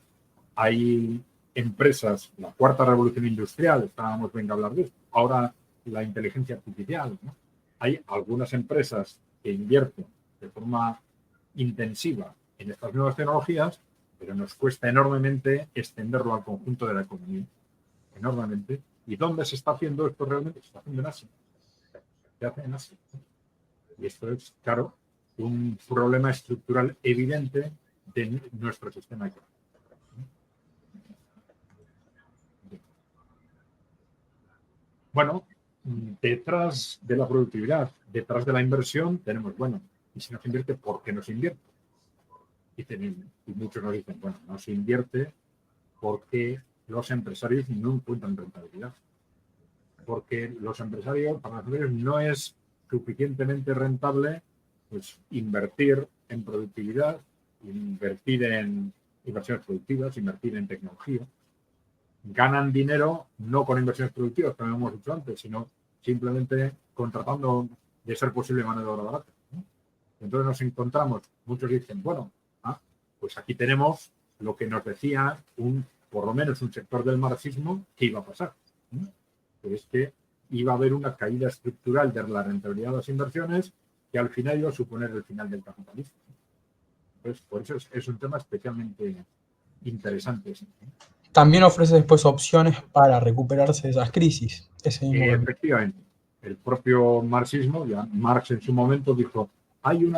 hay empresas, la cuarta revolución industrial, estábamos viendo hablar de esto, ahora la inteligencia artificial, ¿no? Hay algunas empresas que invierten de forma intensiva en estas nuevas tecnologías, pero nos cuesta enormemente extenderlo al conjunto de la economía. Enormemente. ¿Y dónde se está haciendo esto realmente? Se está haciendo en Asia. Se hace en Asia. Y esto es, claro, un problema estructural evidente de nuestro sistema económico. Bueno, detrás de la productividad, detrás de la inversión, tenemos, bueno, y si no se invierte, ¿por qué no se invierte? Y muchos nos dicen, bueno, no se invierte porque los empresarios no encuentran rentabilidad. Porque para los empresarios no es suficientemente rentable pues, invertir en productividad, invertir en inversiones productivas, invertir en tecnología. Ganan dinero no con inversiones productivas, como hemos dicho antes, sino simplemente contratando, de ser posible, mano de obra barata, ¿no? Entonces nos encontramos, muchos dicen, bueno, pues aquí tenemos lo que nos decía por lo menos un sector del marxismo que iba a pasar, ¿no? Que es que iba a haber una caída estructural de la rentabilidad de las inversiones que al final iba a suponer el final del capitalismo. Entonces, por eso es un tema especialmente interesante. También ofrece después opciones para recuperarse de esas crisis. Ese mismo Efectivamente, el propio marxismo, ya Marx en su momento dijo,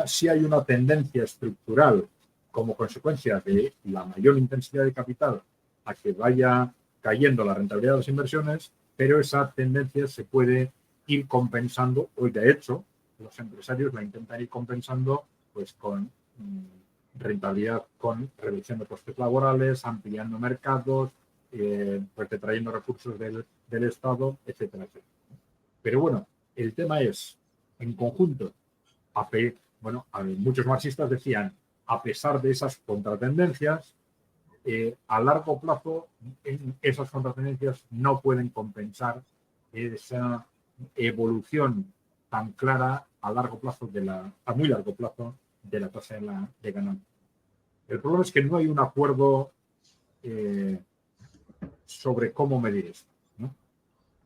sí hay una tendencia estructural como consecuencia de la mayor intensidad de capital a que vaya cayendo la rentabilidad de las inversiones, pero esa tendencia se puede ir compensando, hoy de hecho los empresarios la intentan ir compensando pues con rentabilidad, con reducción de costes laborales, ampliando mercados, pues detrayendo recursos del Estado, etcétera, etcétera. Pero bueno, el tema es, en conjunto, muchos marxistas decían, a pesar de esas contratendencias, a largo plazo esas contratendencias no pueden compensar esa evolución tan clara a muy largo plazo de la tasa de ganancia. El problema es que no hay un acuerdo sobre cómo medir esto, ¿no?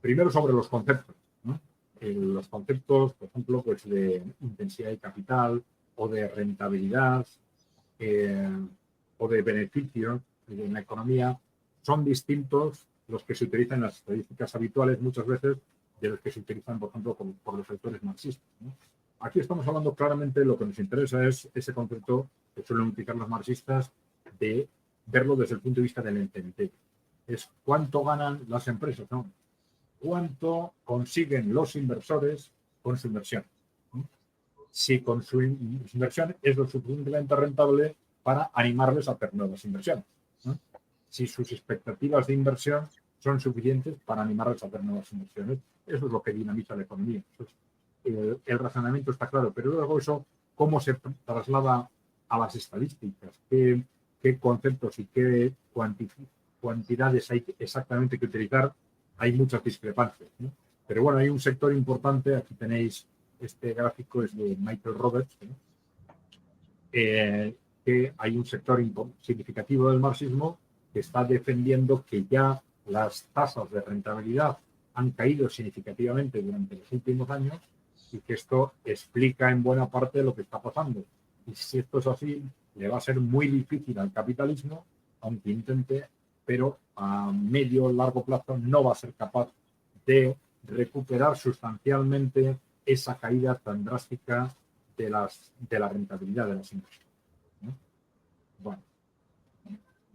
Primero sobre los conceptos, ¿no? Los conceptos, por ejemplo, pues de intensidad de capital o de rentabilidad o de beneficio en la economía son distintos los que se utilizan en las estadísticas habituales muchas veces de los que se utilizan, por ejemplo, por los autores marxistas, ¿no? Aquí estamos hablando claramente, lo que nos interesa es ese concepto que suelen utilizar los marxistas de verlo desde el punto de vista del entendimiento. Es cuánto ganan las empresas, ¿no? Cuánto consiguen los inversores con su inversión. Si con su inversión es lo suficientemente rentable para animarles a hacer nuevas inversiones, ¿no? Si sus expectativas de inversión son suficientes para animarles a hacer nuevas inversiones. Eso es lo que dinamiza la economía. El razonamiento está claro, pero luego eso, ¿cómo se traslada a las estadísticas? ¿Qué conceptos y qué cuantidades hay exactamente que utilizar? Hay muchas discrepancias, ¿no? Pero bueno, hay un sector importante, aquí tenéis este gráfico, es de Michael Roberts, ¿no? Que hay un sector significativo del marxismo que está defendiendo que ya las tasas de rentabilidad han caído significativamente durante los últimos años y que esto explica en buena parte lo que está pasando. Y si esto es así, le va a ser muy difícil al capitalismo, aunque intente, pero a medio o largo plazo no va a ser capaz de recuperar sustancialmente esa caída tan drástica de la rentabilidad de las inversiones, ¿no? Bueno,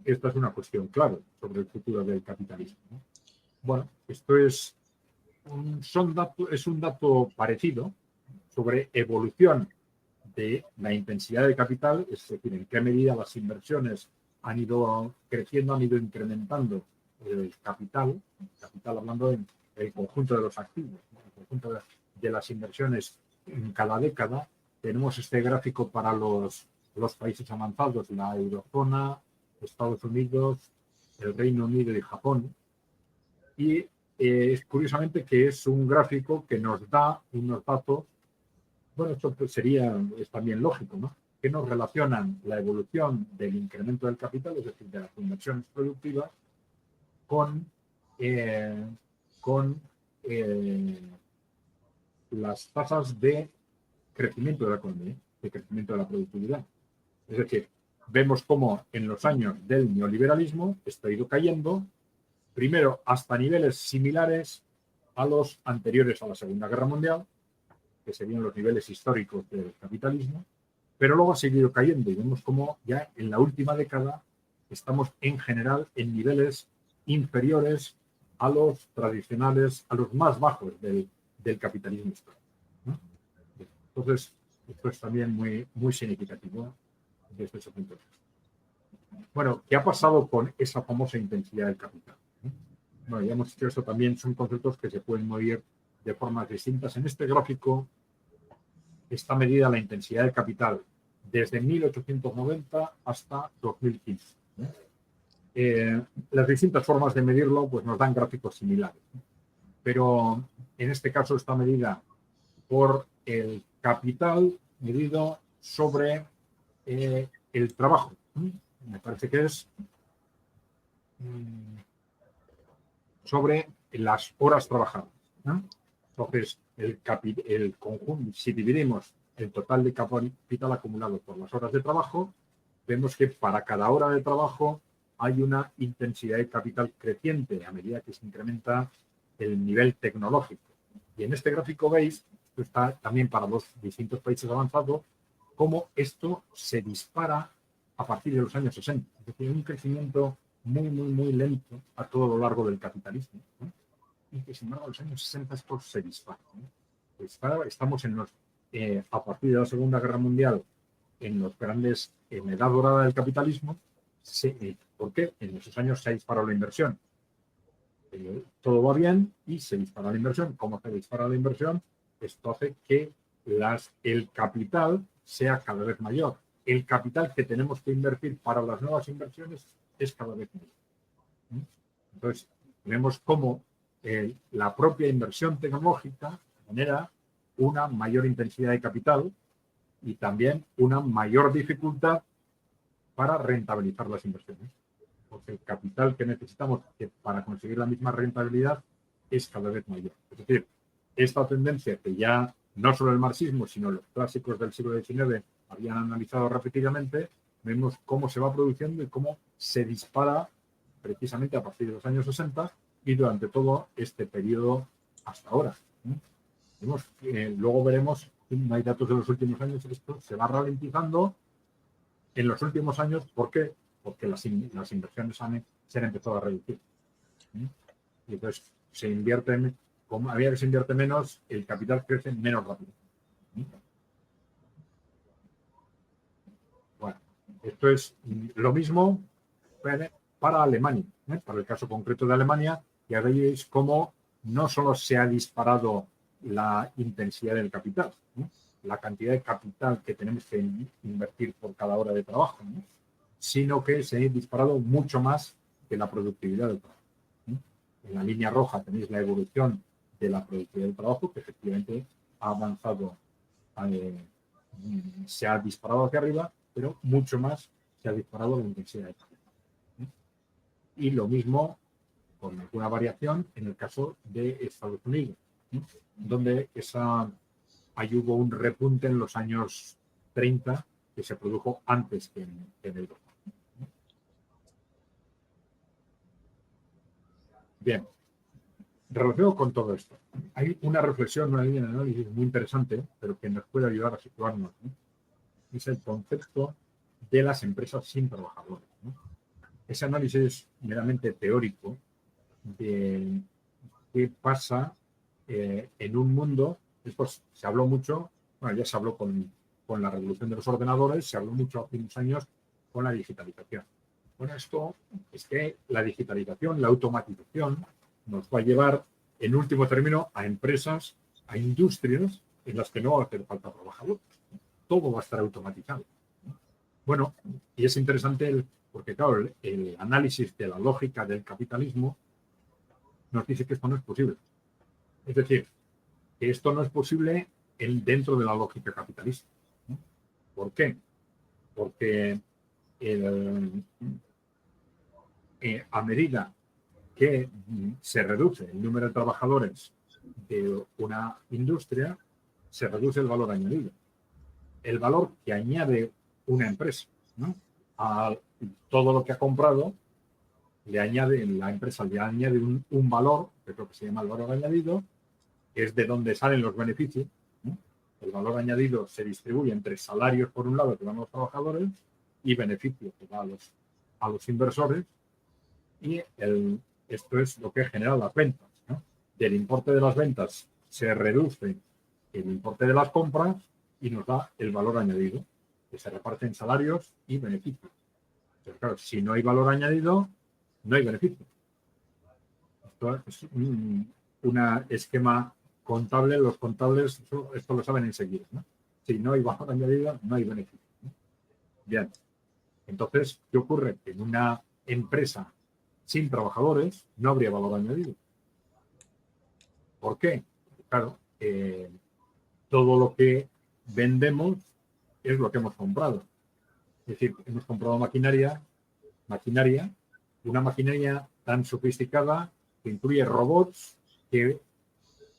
esta es una cuestión clave sobre el futuro del capitalismo, ¿no? Bueno, esto es un dato parecido sobre evolución de la intensidad de capital, es decir, en qué medida las inversiones han ido creciendo, han ido incrementando el capital hablando en el conjunto de los activos, ¿no? El conjunto de las inversiones en cada década. Tenemos este gráfico para los países avanzados, la eurozona, Estados Unidos, el Reino Unido y Japón. Y es curiosamente que es un gráfico que nos da unos datos. Bueno, esto es también lógico, ¿no? Que nos relacionan la evolución del incremento del capital, es decir, de las inversiones productivas, con las tasas de crecimiento de la economía, de crecimiento de la productividad. Es decir, vemos cómo en los años del neoliberalismo esto ha ido cayendo, primero hasta niveles similares a los anteriores a la Segunda Guerra Mundial, que serían los niveles históricos del capitalismo, pero luego ha seguido cayendo y vemos cómo ya en la última década estamos en general en niveles inferiores a los tradicionales, a los más bajos del capitalismo histórico, ¿no? Entonces, esto es también muy, muy significativo desde ese punto de vista. Bueno, ¿qué ha pasado con esa famosa intensidad del capital? Bueno, ya hemos dicho esto, también son conceptos que se pueden medir de formas distintas. En este gráfico está medida la intensidad del capital desde 1890 hasta 2015. Las distintas formas de medirlo pues nos dan gráficos similares, ¿no? Pero en este caso está medida por el capital medido sobre el trabajo. Me parece que es sobre las horas trabajadas, ¿no? Entonces, el conjunto, si dividimos el total de capital acumulado por las horas de trabajo, vemos que para cada hora de trabajo hay una intensidad de capital creciente a medida que se incrementa el nivel tecnológico. Y en este gráfico veis, esto está también para los distintos países avanzados, cómo esto se dispara a partir de los años 60. Es decir, un crecimiento muy lento a todo lo largo del capitalismo, ¿no? Y que sin embargo, en los años 60 esto se dispara, ¿no? Estamos a partir de la Segunda Guerra Mundial en la edad dorada del capitalismo. ¿Por qué? En esos años se ha disparado la inversión. Todo va bien y se dispara la inversión. ¿Cómo se dispara la inversión? Esto hace que el capital sea cada vez mayor. El capital que tenemos que invertir para las nuevas inversiones es cada vez mayor. Entonces, vemos cómo la propia inversión tecnológica genera una mayor intensidad de capital y también una mayor dificultad para rentabilizar las inversiones. Porque el capital que necesitamos para conseguir la misma rentabilidad es cada vez mayor. Es decir, esta tendencia que ya no solo el marxismo, sino los clásicos del siglo XIX habían analizado repetidamente, vemos cómo se va produciendo y cómo se dispara precisamente a partir de los años 60 y durante todo este periodo hasta ahora. Luego veremos, no hay datos de los últimos años, esto se va ralentizando en los últimos años. ¿Por qué? Porque las inversiones se han empezado a reducir. Y entonces como a medida que se invierte menos, el capital crece menos rápido. Bueno, esto es lo mismo para Alemania. Para el caso concreto de Alemania, ya veis cómo no solo se ha disparado la intensidad del capital, la cantidad de capital que tenemos que invertir por cada hora de trabajo, sino que se ha disparado mucho más que la productividad del trabajo. En la línea roja tenéis la evolución de la productividad del trabajo, que efectivamente ha avanzado, se ha disparado hacia arriba, pero mucho más se ha disparado la intensidad del trabajo. Y lo mismo, con alguna variación, en el caso de Estados Unidos, donde ahí hubo un repunte en los años 30 que se produjo antes que en Europa. Bien, relacionado con todo esto, hay una reflexión, una línea de análisis muy interesante, pero que nos puede ayudar a situarnos, ¿no? Es el concepto de las empresas sin trabajadores, ¿no? Ese análisis meramente teórico de qué pasa en un mundo. Después se habló mucho, bueno, ya se habló con la revolución de los ordenadores, se habló mucho hace unos años con la digitalización. Bueno, esto es que la digitalización, la automatización, nos va a llevar, en último término, a empresas, a industrias en las que no va a hacer falta trabajadores. Todo va a estar automatizado. Bueno, y es interesante porque, claro, el análisis de la lógica del capitalismo nos dice que esto no es posible. Es decir, que esto no es posible dentro de la lógica capitalista. ¿Por qué? Porque a medida que se reduce el número de trabajadores de una industria, se reduce el valor añadido. El valor que añade una empresa, ¿no? A todo lo que ha comprado, la empresa le añade un valor, que creo que se llama el valor añadido, que es de donde salen los beneficios, ¿no? El valor añadido se distribuye entre salarios, por un lado, que dan los trabajadores, y beneficios que dan a los inversores, y esto es lo que genera las ventas, ¿no? Del importe de las ventas se reduce el importe de las compras y nos da el valor añadido, que se reparte en salarios y beneficios. Pero claro, si no hay valor añadido, no hay beneficio. Esto es un esquema contable. Los contables esto lo saben enseguida, ¿no? Si no hay valor añadido, no hay beneficio, ¿no? Bien. Entonces, ¿qué ocurre? Que en una empresa sin trabajadores no habría valor añadido. ¿Por qué? Claro, todo lo que vendemos es lo que hemos comprado. Es decir, hemos comprado maquinaria, una maquinaria tan sofisticada que incluye robots que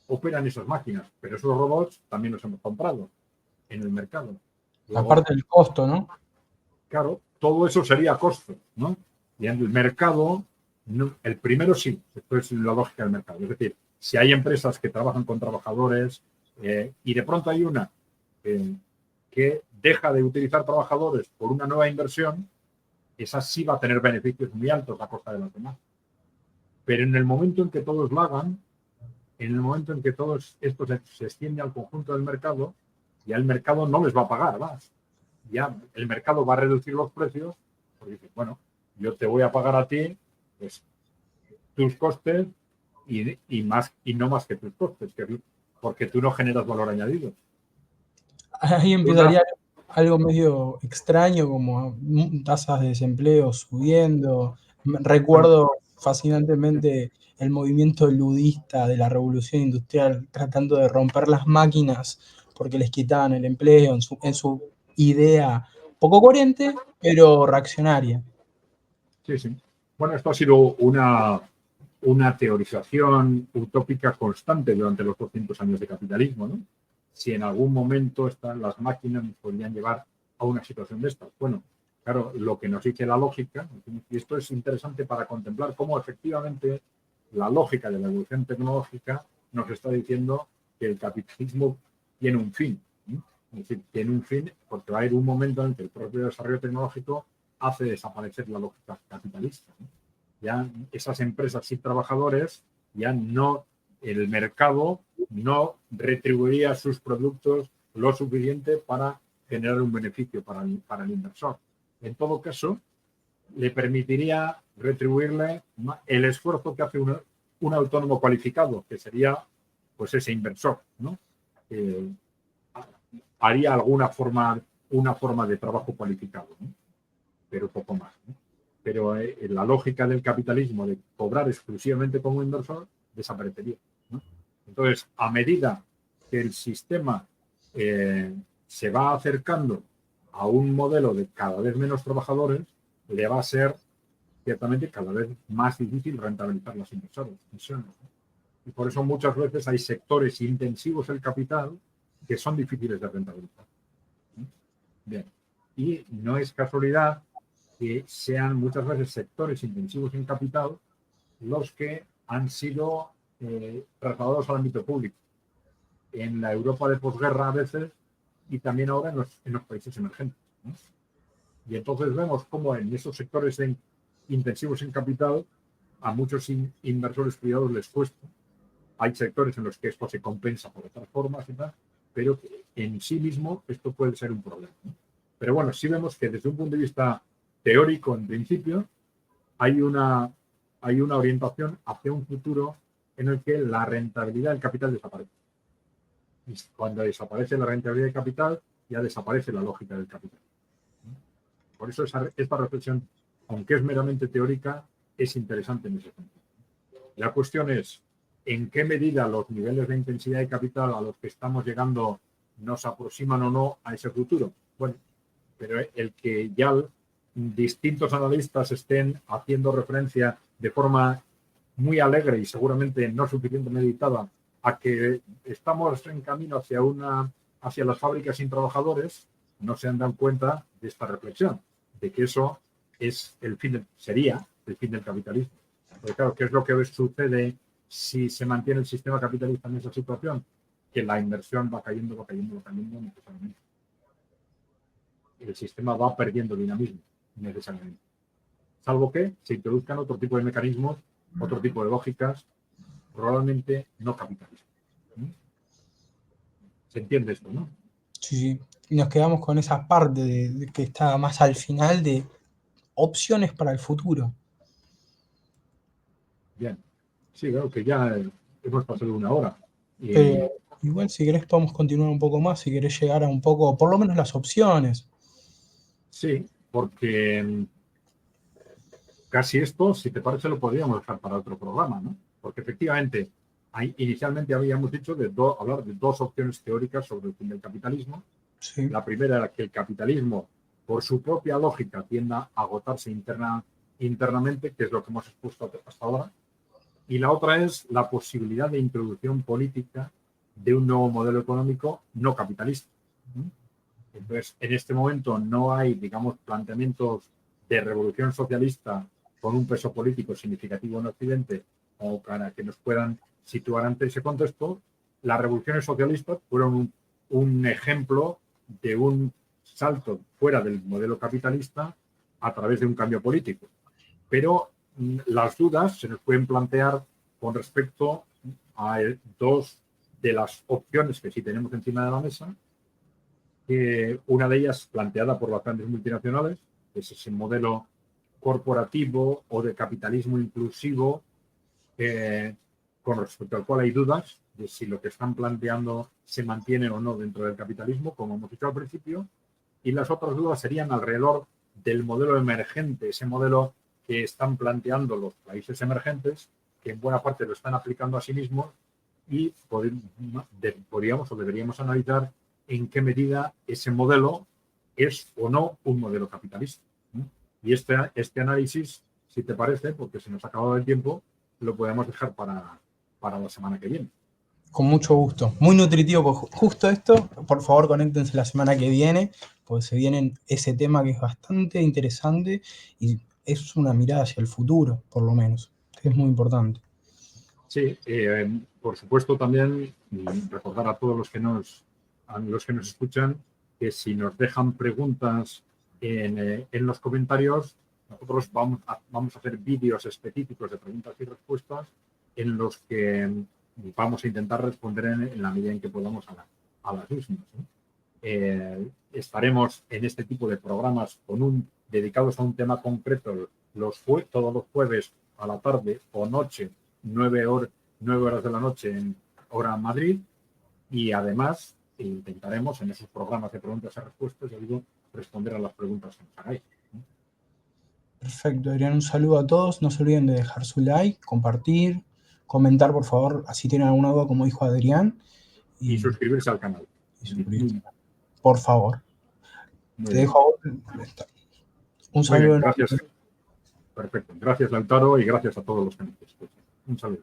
operan esas máquinas, pero esos robots también los hemos comprado en el mercado. Luego, Aparte del costo, ¿no? claro, todo eso sería costo, ¿no? Y en el mercado, no, el primero sí, esto es la lógica del mercado. Es decir, si hay empresas que trabajan con trabajadores y de pronto hay una que deja de utilizar trabajadores por una nueva inversión, esa sí va a tener beneficios muy altos a costa de las demás. Pero en el momento en que todos lo hagan, en el momento en que todo esto se extiende al conjunto del mercado, ya el mercado no les va a pagar más. Ya el mercado va a reducir los precios porque dice, bueno, yo te voy a pagar a ti pues, tus costes y no más que tus costes, porque tú no generas valor añadido. Ahí empezaría algo medio extraño, como tasas de desempleo subiendo. Recuerdo fascinantemente el movimiento ludista de la revolución industrial, tratando de romper las máquinas porque les quitaban el empleo en su idea poco coherente, pero reaccionaria. Sí, sí. Bueno, esto ha sido una teorización utópica constante durante los 200 años de capitalismo, ¿no? Si en algún momento las máquinas nos podrían llevar a una situación de estas. Bueno, claro, lo que nos dice la lógica, y esto es interesante para contemplar cómo efectivamente la lógica de la evolución tecnológica nos está diciendo que el capitalismo tiene un fin. ¿No? Es decir, tiene un fin porque va a haber un momento en que el propio desarrollo tecnológico hace desaparecer la lógica capitalista. ¿No? Ya esas empresas sin trabajadores, ya no, el mercado no retribuiría sus productos lo suficiente para generar un beneficio para el inversor. En todo caso, le permitiría retribuirle el esfuerzo que hace un autónomo cualificado, que sería pues ese inversor, ¿no? Haría una forma de trabajo cualificado, ¿no? Pero poco más, ¿no? Pero la lógica del capitalismo de cobrar exclusivamente como inversor desaparecería, ¿no? Entonces, a medida que el sistema se va acercando a un modelo de cada vez menos trabajadores, le va a ser ciertamente cada vez más difícil rentabilizar las inversiones. ¿No? Y por eso muchas veces hay sectores intensivos del capital que son difíciles de rentabilizar. ¿No? Bien. Y no es casualidad que sean muchas veces sectores intensivos en capital los que han sido trasladados al ámbito público. En la Europa de posguerra a veces y también ahora en los países emergentes. ¿No? Y entonces vemos cómo en esos sectores intensivos en capital a muchos inversores privados les cuesta. Hay sectores en los que esto se compensa por otras formas y tal, pero en sí mismo esto puede ser un problema, ¿no? Pero bueno, sí vemos que desde un punto de vista teórico, en principio, hay una orientación hacia un futuro en el que la rentabilidad del capital desaparece. Y cuando desaparece la rentabilidad del capital, ya desaparece la lógica del capital. Por eso esta reflexión, aunque es meramente teórica, es interesante en ese sentido. La cuestión es, ¿en qué medida los niveles de intensidad de capital a los que estamos llegando nos aproximan o no a ese futuro? Bueno, pero el que ya distintos analistas estén haciendo referencia de forma muy alegre y seguramente no suficientemente meditada a que estamos en camino hacia las fábricas sin trabajadores, no se han dado cuenta de esta reflexión, de que eso es sería el fin del capitalismo. Porque claro, ¿qué es lo que sucede si se mantiene el sistema capitalista en esa situación? Que la inversión va cayendo necesariamente. El sistema va perdiendo dinamismo necesariamente. Salvo que se introduzcan otro tipo de mecanismos, otro tipo de lógicas, probablemente no capitalistas. ¿Se entiende esto, no? Sí, sí. Y nos quedamos con esa parte de que está más al final de opciones para el futuro. Bien. Sí, claro que ya hemos pasado una hora. Pero igual si querés podemos continuar un poco más, si querés llegar a un poco, por lo menos las opciones. Sí, porque casi esto, si te parece, lo podríamos dejar para otro programa, ¿no? Porque efectivamente, inicialmente habíamos dicho hablar de dos opciones teóricas sobre el fin del capitalismo. Sí. La primera era que el capitalismo, por su propia lógica, tienda a agotarse internamente, que es lo que hemos expuesto hasta ahora. Y la otra es la posibilidad de introducción política de un nuevo modelo económico no capitalista. Entonces, en este momento no hay, digamos, planteamientos de revolución socialista con un peso político significativo en Occidente o para que nos puedan situar ante ese contexto. Las revoluciones socialistas fueron un ejemplo de un salto fuera del modelo capitalista a través de un cambio político. Pero las dudas se nos pueden plantear con respecto a dos de las opciones que sí tenemos encima de la mesa. Una de ellas planteada por las grandes multinacionales, que es ese modelo corporativo o de capitalismo inclusivo, con respecto al cual hay dudas de si lo que están planteando se mantiene o no dentro del capitalismo, como hemos dicho al principio, y las otras dudas serían alrededor del modelo emergente, ese modelo que están planteando los países emergentes, que en buena parte lo están aplicando a sí mismos, y podríamos o deberíamos analizar en qué medida ese modelo es o no un modelo capitalista. Y este análisis, si te parece, porque se nos ha acabado el tiempo, lo podemos dejar para la semana que viene. Con mucho gusto. Muy nutritivo, pues justo esto. Por favor, conéctense la semana que viene, porque se viene ese tema que es bastante interesante y es una mirada hacia el futuro, por lo menos, que es muy importante. Sí, por supuesto también recordar a todos los que nos escuchan que si nos dejan preguntas en los comentarios, nosotros vamos a hacer vídeos específicos de preguntas y respuestas en los que vamos a intentar responder en la medida en que podamos a las mismas, ¿no? Estaremos en este tipo de programas dedicados a un tema concreto todos los jueves a la tarde o noche, 9 horas de la noche en hora Madrid, y además intentaremos en esos programas de preguntas y respuestas, responder a las preguntas que nos hagáis. Perfecto, Adrián, un saludo a todos. No se olviden de dejar su like, compartir, comentar, por favor, si tienen alguna duda, como dijo Adrián. Y suscribirse al canal. Por favor. Te dejo a vos. Un saludo. Bien, gracias. Perfecto. Gracias, Lautaro, y gracias a todos los que nos escuchan. Un saludo.